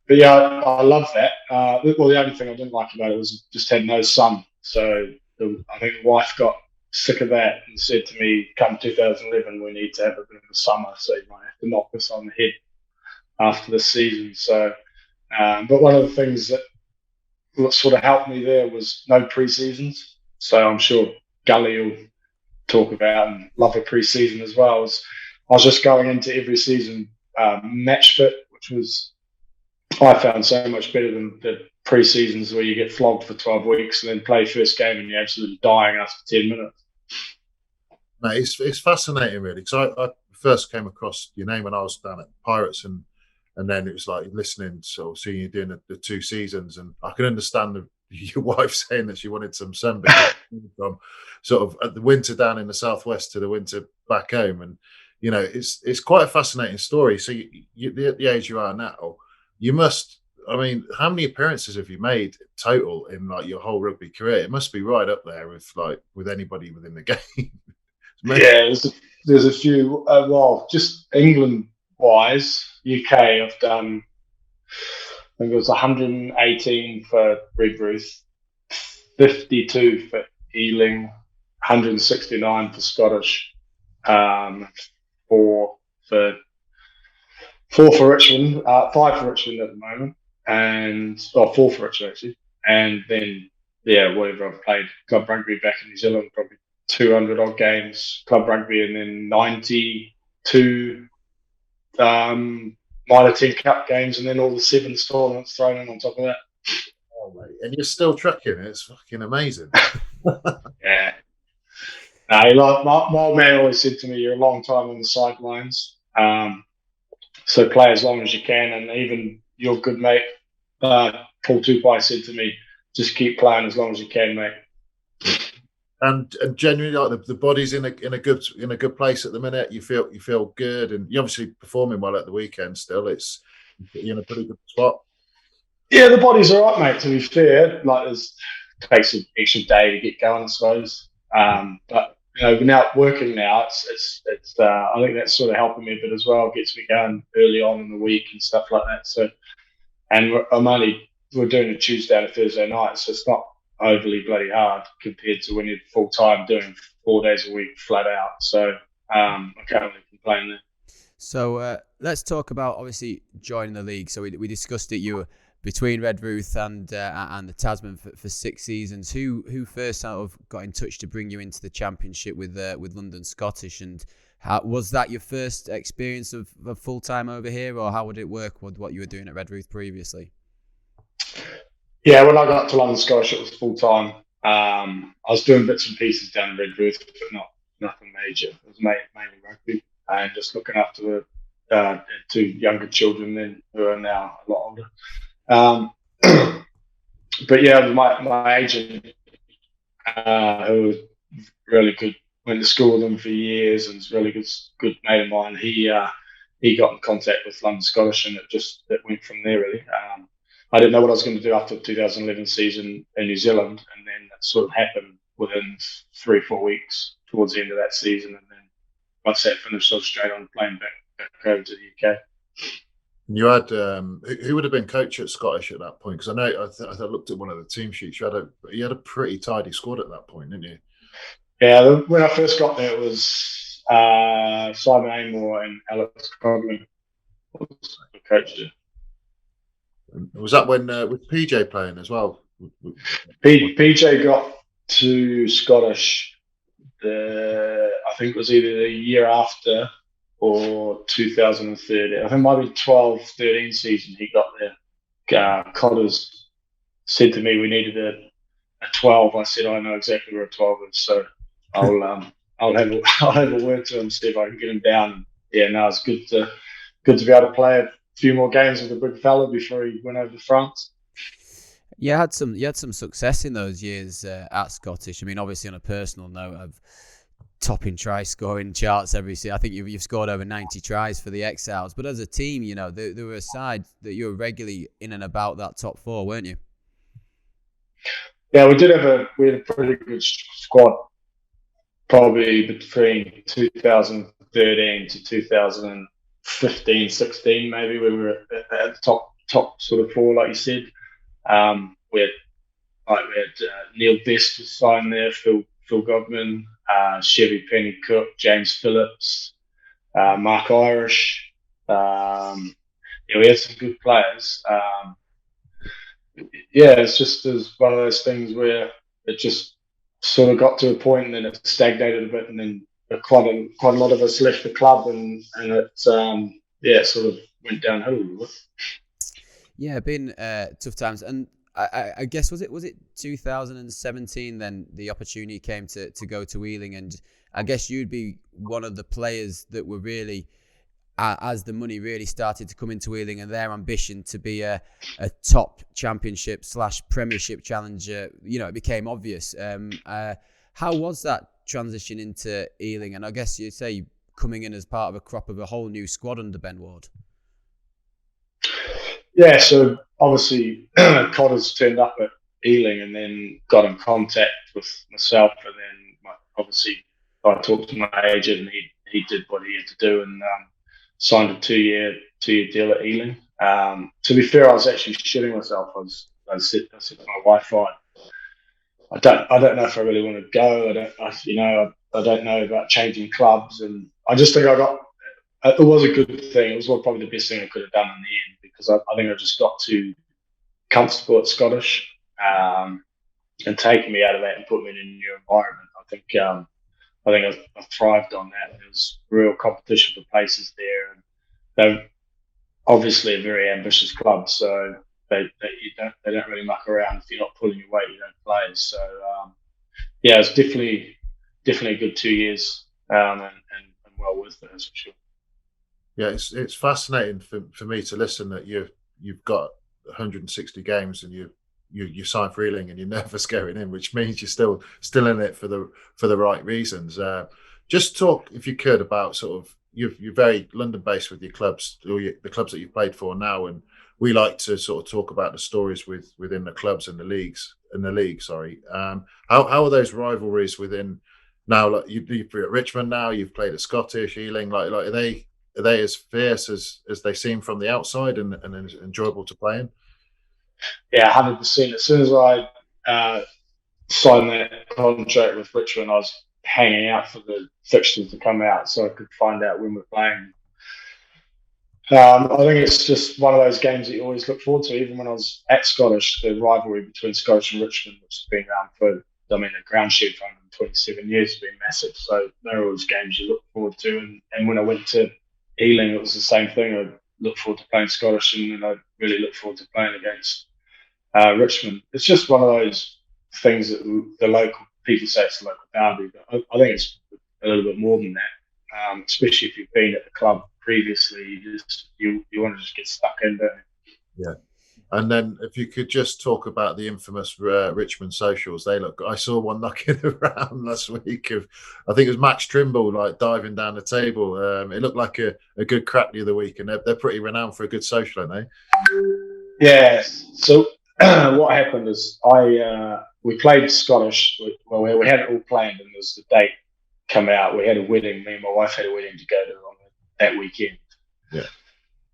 but yeah, I love that. Well, the only thing I didn't like about it was just had no sun. So I think the wife got sick of that and said to me, come 2011, we need to have a bit of a summer. So you might have to knock this on the head after the season. So, but one of the things that sort of helped me there was no pre-seasons. So I'm sure Gully will talk about and love a pre-season as well. I was just going into every season match fit, which was I found so much better than the pre-seasons where you get flogged for 12 weeks and then play first game and you're absolutely dying after 10 minutes. Mate, it's fascinating, really, because I first came across your name when I was down at Pirates, and then it was like listening, sort of seeing you doing the 2 seasons, and I can understand your wife saying that she wanted some sun from sort of at the winter down in the southwest to the winter back home, and you know it's quite a fascinating story. So you at the age you are now, you must. I mean, how many appearances have you made total in like your whole rugby career? It must be right up there with anybody within the game. Yeah, there's a few. Well, just England-wise, UK, I've done. I think it was 118 for Redruth, 52 for Ealing, 169 for Scottish, 4 for Richmond, 5 for Richmond at the moment, and 4 for Richmond actually, and then whatever I've played club rugby back in New Zealand, probably 200 odd games club rugby, and then 92 minor 10 cup games, and then all the 7 tournaments thrown in on top of that. Oh, mate. And you're still trucking. It's fucking amazing. Yeah. No, my old man always said to me, you're a long time on the sidelines. So play as long as you can. And even your good mate, Paul Tupai, said to me, just keep playing as long as you can, mate. And genuinely, like the body's in a good place at the minute. You feel good, and you're obviously performing well at the weekend. Still, you're in a pretty good spot. Yeah, the body's all right, mate. To be fair, like it takes an extra day to get going, I suppose. But you know, now working now, it's I think that's sort of helping me a bit as well. It gets me going early on in the week and stuff like that. So, and we're doing a Tuesday and a Thursday night, so it's not overly bloody hard compared to when you're full time doing 4 days a week flat out. So I can't really complain there. So let's talk about obviously joining the league. So we discussed it. You were between Redruth and the Tasman for 6 seasons. Who first sort of got in touch to bring you into the Championship with London Scottish, and how was that your first experience of full time over here, or how would it work with what you were doing at Redruth previously? Yeah, when I got to London Scottish, it was full time. I was doing bits and pieces down in Redruth, but nothing major. It was mainly rugby and just looking after the 2 younger children then who are now a lot older. But yeah, my agent, who was really good, went to school with them for years and was a really good mate of mine. He got in contact with London Scottish, and it went from there really. I didn't know what I was going to do after the 2011 season in New Zealand, and then it sort of happened within 3 or 4 weeks towards the end of that season. And then once that finished, I was straight on plane back over to the UK. You had who would have been coach at Scottish at that point? Because I know I looked at one of the team sheets. You had a pretty tidy squad at that point, didn't you? Yeah, when I first got there, it was Simon Amor and Alex Mead was the coach. Was that when with PJ playing as well? PJ got to Scottish, I think it was either the year after or 2013. I think it might be 12-13 season he got there. Cotters said to me we needed a 12. I said I know exactly where a 12 is, so I'll have a word to him, see if I can get him down. Yeah, no, it's good to be able to play a few more games with a big fella before he went over to France. You had some success in those years at Scottish. I mean, obviously on a personal note, of topping try scoring charts every season. I think you've scored over 90 tries for the Exiles. But as a team, you know, there were a side that you were regularly in and about that top 4, weren't you? Yeah, we had a pretty good squad. Probably between 2013 to 2015, 16, maybe we were at the top sort of four, like you said. We had Neil Best was signed there, Phil Godman, Chevy Penny Cook, James Phillips, Mark Irish. We had some good players. It was one of those things where it just sort of got to a point and then it stagnated a bit, and then quite a lot of us left the club, and it sort of went downhill a little bit. Yeah, been tough times, and I guess was it 2017 then the opportunity came to go to Ealing, and I guess you'd be one of the players that were really, as the money really started to come into Ealing and their ambition to be a top championship / premiership challenger, it became obvious. How was that transition into Ealing? And I guess you'd say coming in as part of a crop of a whole new squad under Ben Ward. Yeah, so obviously Cotters turned up at Ealing and then got in contact with myself, and then obviously I talked to my agent and he did what he had to do and signed a two-year deal at Ealing. To be fair, I was actually shitting myself. I said to my wife, I don't know if I really want to go. I don't know about changing clubs, and I just think it was a good thing. It was probably the best thing I could have done in the end, because I think I just got too comfortable at Scottish, and taking me out of that and put me in a new environment. I think I thrived on that. There was real competition for places there, and they're obviously a very ambitious club, so they don't really muck around. If you're not pulling your weight, you don't play. So it's definitely a good 2 years, and well worth it, that's for sure. Yeah, it's fascinating for me to listen that you've got 160 games and you sign for Ealing and you're nervous going in, which means you're still in it for the right reasons. Just talk, if you could, about sort of you're very London based with your clubs, or the clubs that you've played for now, and we like to sort of talk about the stories within the clubs and the leagues. How are those rivalries within now? Like you're at Richmond now, you've played at Scottish, Ealing. Like are they as fierce as they seem from the outside and enjoyable to play in? Yeah, 100%. As soon as I signed that contract with Richmond, I was hanging out for the fixtures to come out so I could find out when we're playing. I think it's just one of those games that you always look forward to. Even when I was at Scottish, the rivalry between Scottish and Richmond, which has been around the ground sheet for 127 years, has been massive. So they're always games you look forward to. And when I went to Ealing, it was the same thing. I look forward to playing Scottish, and then I really look forward to playing against Richmond. It's just one of those things that the local people say it's a local derby, but I think it's a little bit more than that. Especially if you've been at the club previously, you want to just get stuck in, don't you? Yeah. And then if you could just talk about the infamous Richmond socials. I saw one knocking around last week of, I think it was Max Trimble, like diving down the table. It looked like a good crack the other week, and they're pretty renowned for a good social, aren't they? Yeah. So what happened is we played Scottish. We had it all planned, and there's the date come out. We had a wedding. Me and my wife had a wedding to go to on that weekend. Yeah.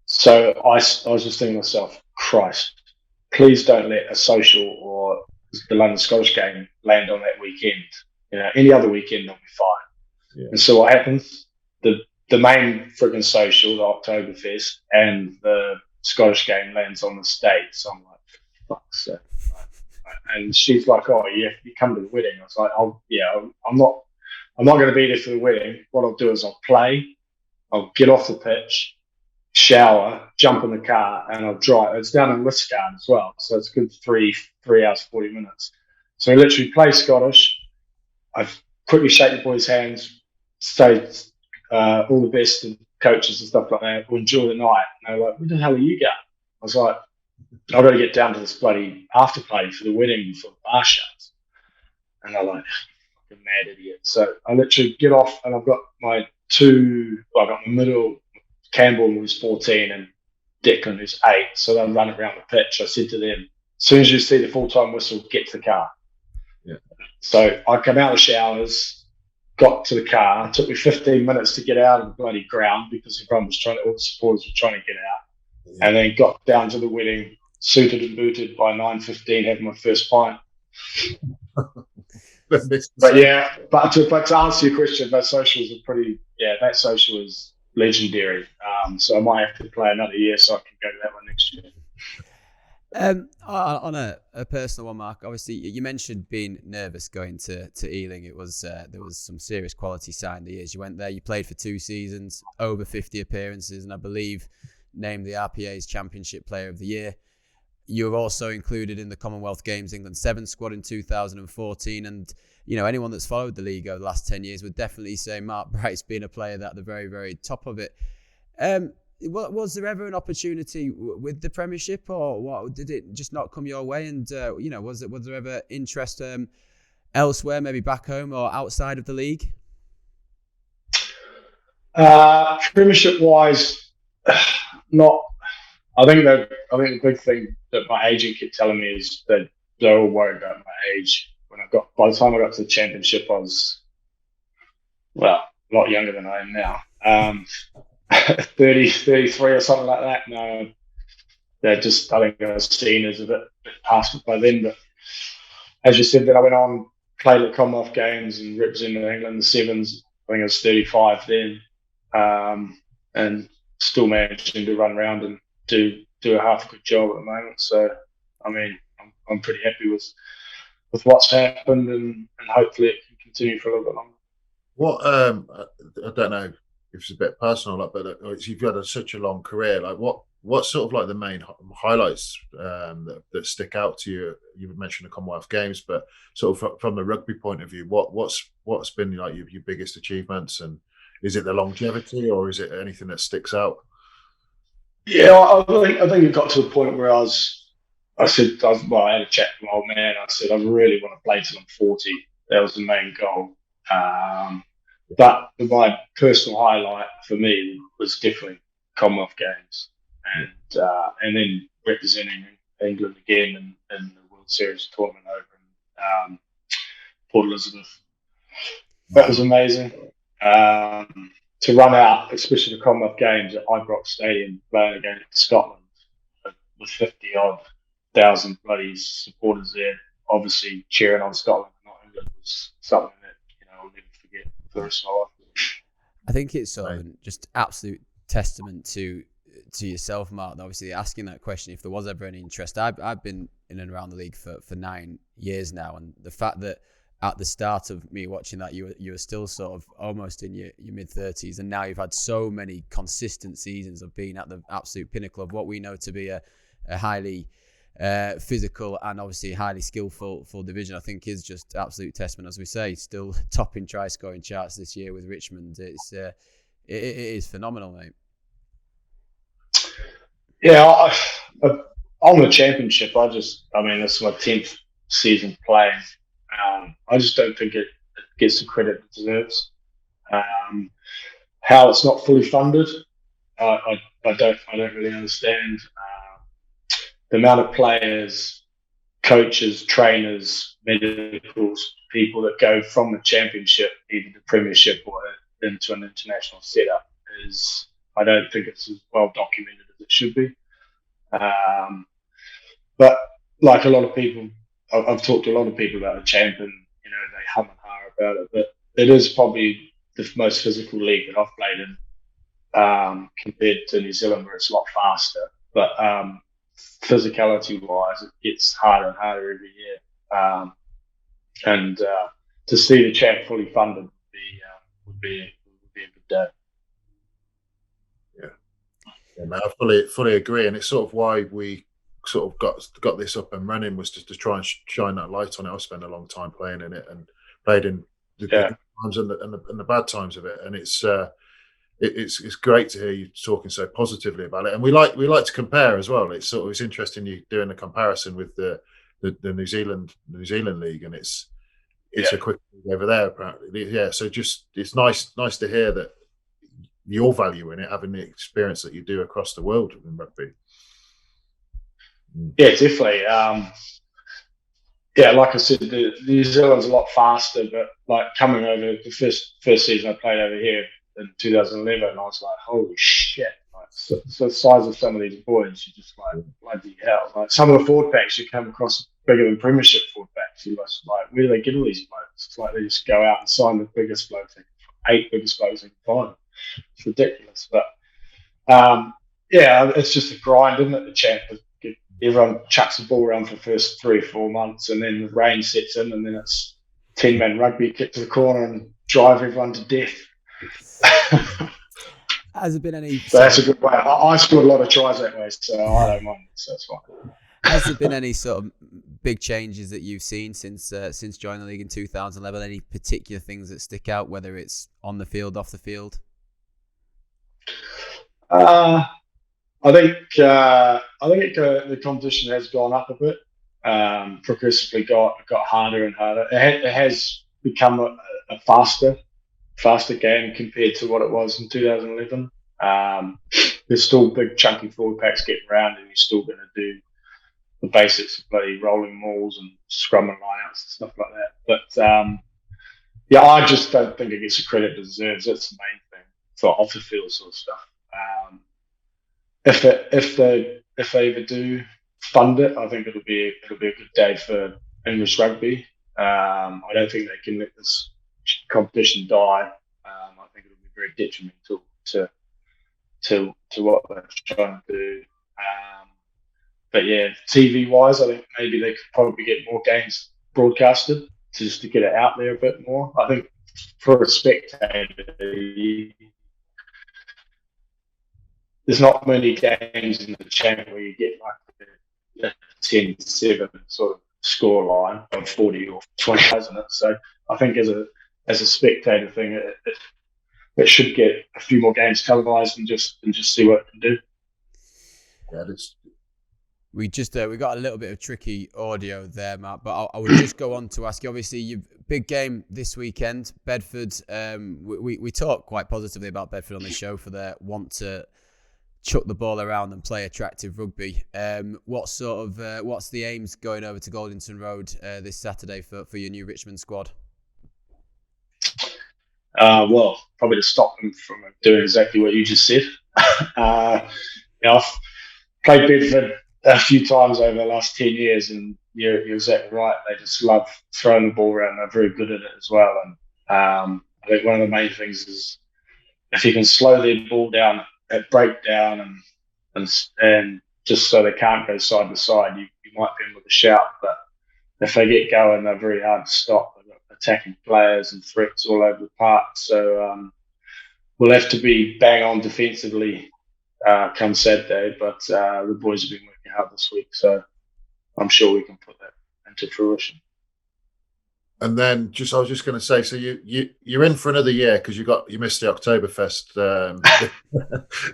So I was just thinking to myself, Christ, please don't let a social or the London Scottish game land on that weekend. Any other weekend I'll be fine. Yeah. And so what happens? The main friggin' social, the Oktoberfest, and the Scottish game lands on the state. So I'm like, fuck's sake. And she's like, oh, yeah, you come to the wedding. I was like, I'm not going to be there for the wedding. What I'll do is I'll play, I'll get off the pitch, shower, jump in the car, and I'll drive. It's down in Liscard as well, so it's a good 3 hours, 40 minutes. So I literally play Scottish. I quickly shake the boys' hands, say all the best to coaches and stuff like that. We'll enjoy the night. And they're like, where the hell are you going? I was like, I've got to get down to this bloody after party for the wedding before the bar shuts. And they're like, fucking mad idiot. So I literally get off, and I've got my I got my middle, Campbell, who's 14, and Declan, who's 8. So they'll run around the pitch. I said to them, as soon as you see the full-time whistle, get to the car. Yeah. So I come out of the showers, got to the car. It took me 15 minutes to get out of the bloody ground because everyone was all the supporters were trying to get out. and then got down to the wedding, suited and booted by 9:15, having my first pint. But yeah, but to answer your question, that social is legendary. So I might have to play another year so I can go to that one next year. On a personal one, Mark, obviously you mentioned being nervous going to Ealing. It was there was some serious quality side in the years you went there. You played for 2 seasons, over 50 appearances, and I believe named the RPA's Championship Player of the Year. You were also included in the Commonwealth Games England 7 squad in 2014, and anyone that's followed the league over the last 10 years would definitely say Mark Bright's been a player at the very, very top of it. Was there ever an opportunity with the Premiership, or what, did it just not come your way? And was there ever interest elsewhere, maybe back home or outside of the league? Premiership wise, not. I think the big thing that my agent kept telling me is that they're all worried about my age. By the time I got to the Championship, I was, well, a lot younger than I am now. 30, 33 or something like that. No, I think I was seen as a bit past it by then. But as you said, then I went on, played at Commonwealth Games and represented England, the sevens. I think I was 35 then, and still managing to run around and do a half a good job at the moment. So, I mean, I'm pretty happy with what's happened, and hopefully it can continue for a little bit longer. What I don't know if it's a bit personal, but you've had such a long career. Like, what sort of like the main highlights that stick out to you? You mentioned the Commonwealth Games, but sort of from the rugby point of view, what's been like your biggest achievements, and is it the longevity or is it anything that sticks out? Yeah, I think it got to a point where I had a chat with my old man. I said, I really want to play till I'm 40. That was the main goal. But my personal highlight for me was definitely Commonwealth Games, and then representing England again in the World Series tournament over in Port Elizabeth. That was amazing. To run out, especially the Commonwealth Games at Ibrox Stadium, playing against Scotland with 50-odd thousand bloody supporters there, obviously cheering on Scotland, not England, was something that I'll never forget for the rest of my life. I think it's sort of just absolute testament to yourself, Mark. Obviously, asking that question, if there was ever any interest. I've been in and around the league for 9 years now, and the fact that at the start of me watching that, you were still sort of almost in your mid-30s, and now you've had so many consistent seasons of being at the absolute pinnacle of what we know to be a highly physical and obviously highly skillful division. I think is just absolute testament, as we say, still topping try scoring charts this year with Richmond. It is phenomenal, mate. Yeah, on the Championship, this is my 10th season playing. I just don't think it gets the credit it deserves. How it's not fully funded, I don't really understand. The amount of players, coaches, trainers, medicals, people that go from the Championship, either the Premiership or into an international setup, I don't think it's as well documented as it should be. But like a lot of people, I've talked to a lot of people about the Champ, and they hum and ha about it. But it is probably the most physical league that I've played in, compared to New Zealand, where it's a lot faster. But physicality-wise, it gets harder and harder every year. And to see the Champ fully funded would be a good day. Yeah, man, I fully agree, and it's sort of why we sort of got this up and running, was just to try and shine that light on it. I've spent a long time playing in it and played in the good times and the bad times of it, and it's great to hear you talking so positively about it. And we like to compare as well. It's interesting you doing a comparison with the New Zealand league, and it's a quick league over there apparently. Yeah, so just it's nice to hear that your value in it, having the experience that you do across the world in rugby. Yeah, definitely. Like I said, the New Zealand's a lot faster, but like coming over the first season I played over here in 2011, I was like, holy shit! Like, so the size of some of these boys, you just like, bloody hell. Like some of the forward backs you come across bigger than Premiership forward backs. You're just like, where do they get all these blokes? It's like they just go out and sign the biggest blokes, 8 biggest blokes they can find. It's ridiculous. But it's just a grind, isn't it? The champ. Everyone chucks the ball around for the first 3 or 4 months, and then the rain sets in, and then it's 10-man rugby, get to the corner and drive everyone to death. Has there been any? So that's a good way. I scored a lot of tries that way, so I don't mind. So it's fine. Has there been any sort of big changes that you've seen since joining the league in 2011? Any particular things that stick out, whether it's on the field, off the field? I think the competition has gone up a bit. Progressively got harder and harder. It has become a faster game compared to what it was in 2011. There's still big chunky forward packs getting around, and you're still going to do the basics of bloody rolling mauls and scrum and lineouts and stuff like that. But I just don't think it gets the credit it deserves. That's the main thing for off the field sort of stuff. If they ever do fund it, I think it'll be a good day for English rugby. I don't think they can let this competition die. I think it'll be very detrimental to what they're trying to do. But yeah, TV wise, I think maybe they could probably get more games broadcasted just to get it out there a bit more. I think for a spectator, there's not many games in the champ where you get like a 10-7 sort of score line of 40 or 20, isn't it? So I think as a spectator thing, it should get a few more games televised and just see what it can do. Yeah, that's. We got a little bit of tricky audio there, Matt, but I would just go on to ask you, obviously, your big game this weekend, Bedford. We talk quite positively about Bedford on the show for their want to chuck the ball around and play attractive rugby. What's the aims going over to Goldington Road this Saturday for your new Richmond squad? Well, probably to stop them from doing exactly what you just said. I've played Bedford a few times over the last 10 years, and you're exactly right. They just love throwing the ball around. They're very good at it as well. And I think one of the main things is if you can slow their ball down at breakdown and just so they can't go side to side, you might be in with a shout. But if they get going, they're very hard to stop. They've got attacking players and threats all over the park. So we'll have to be bang on defensively come Saturday. But the boys have been working hard this week, so I'm sure we can put that into fruition. And then I was just going to say, so you're in for another year because you missed the Oktoberfest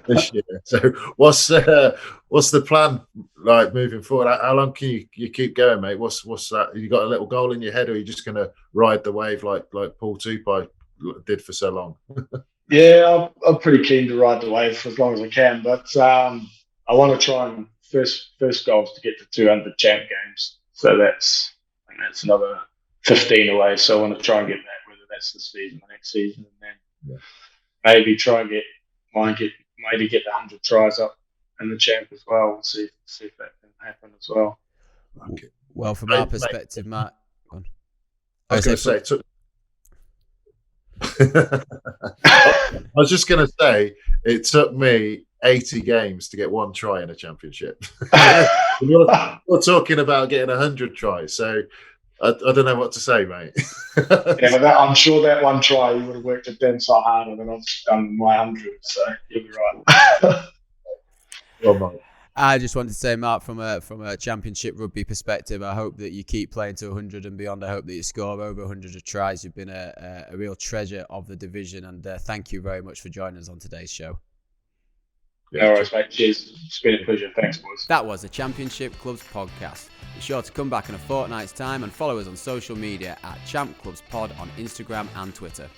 this year. So what's the plan like moving forward? How long can you keep going, mate? What's that? You got a little goal in your head, or are you just going to ride the wave like Paul Tupai did for so long? Yeah, I'm pretty keen to ride the wave for as long as I can, but I want to try and first goal is to get to 200 champ games. So that's another 15 away. So I want to try and get that, whether that's this season or next season, and then maybe try and get the 100 tries up in the champ as well. We'll see if that can happen as well. Okay. Well, from our perspective, Matt, I was going to say. I was just going to say it took me 80 games to get one try in a championship. We're talking about getting 100 tries, so I don't know what to say, mate. Yeah, but I'm sure that one try you would have worked at damn so harder than I've done my 100, so you'll be right. Well, mate. I just wanted to say, Mark, from a championship rugby perspective, I hope that you keep playing to 100 and beyond. I hope that you score over 100 tries. You've been a real treasure of the division, and thank you very much for joining us on today's show. No worries, mate. Cheers. It's been a pleasure. Thanks, boys. That was the Championship Clubs podcast. Be sure to come back in a fortnight's time and follow us on social media at Champ Clubs Pod on Instagram and Twitter.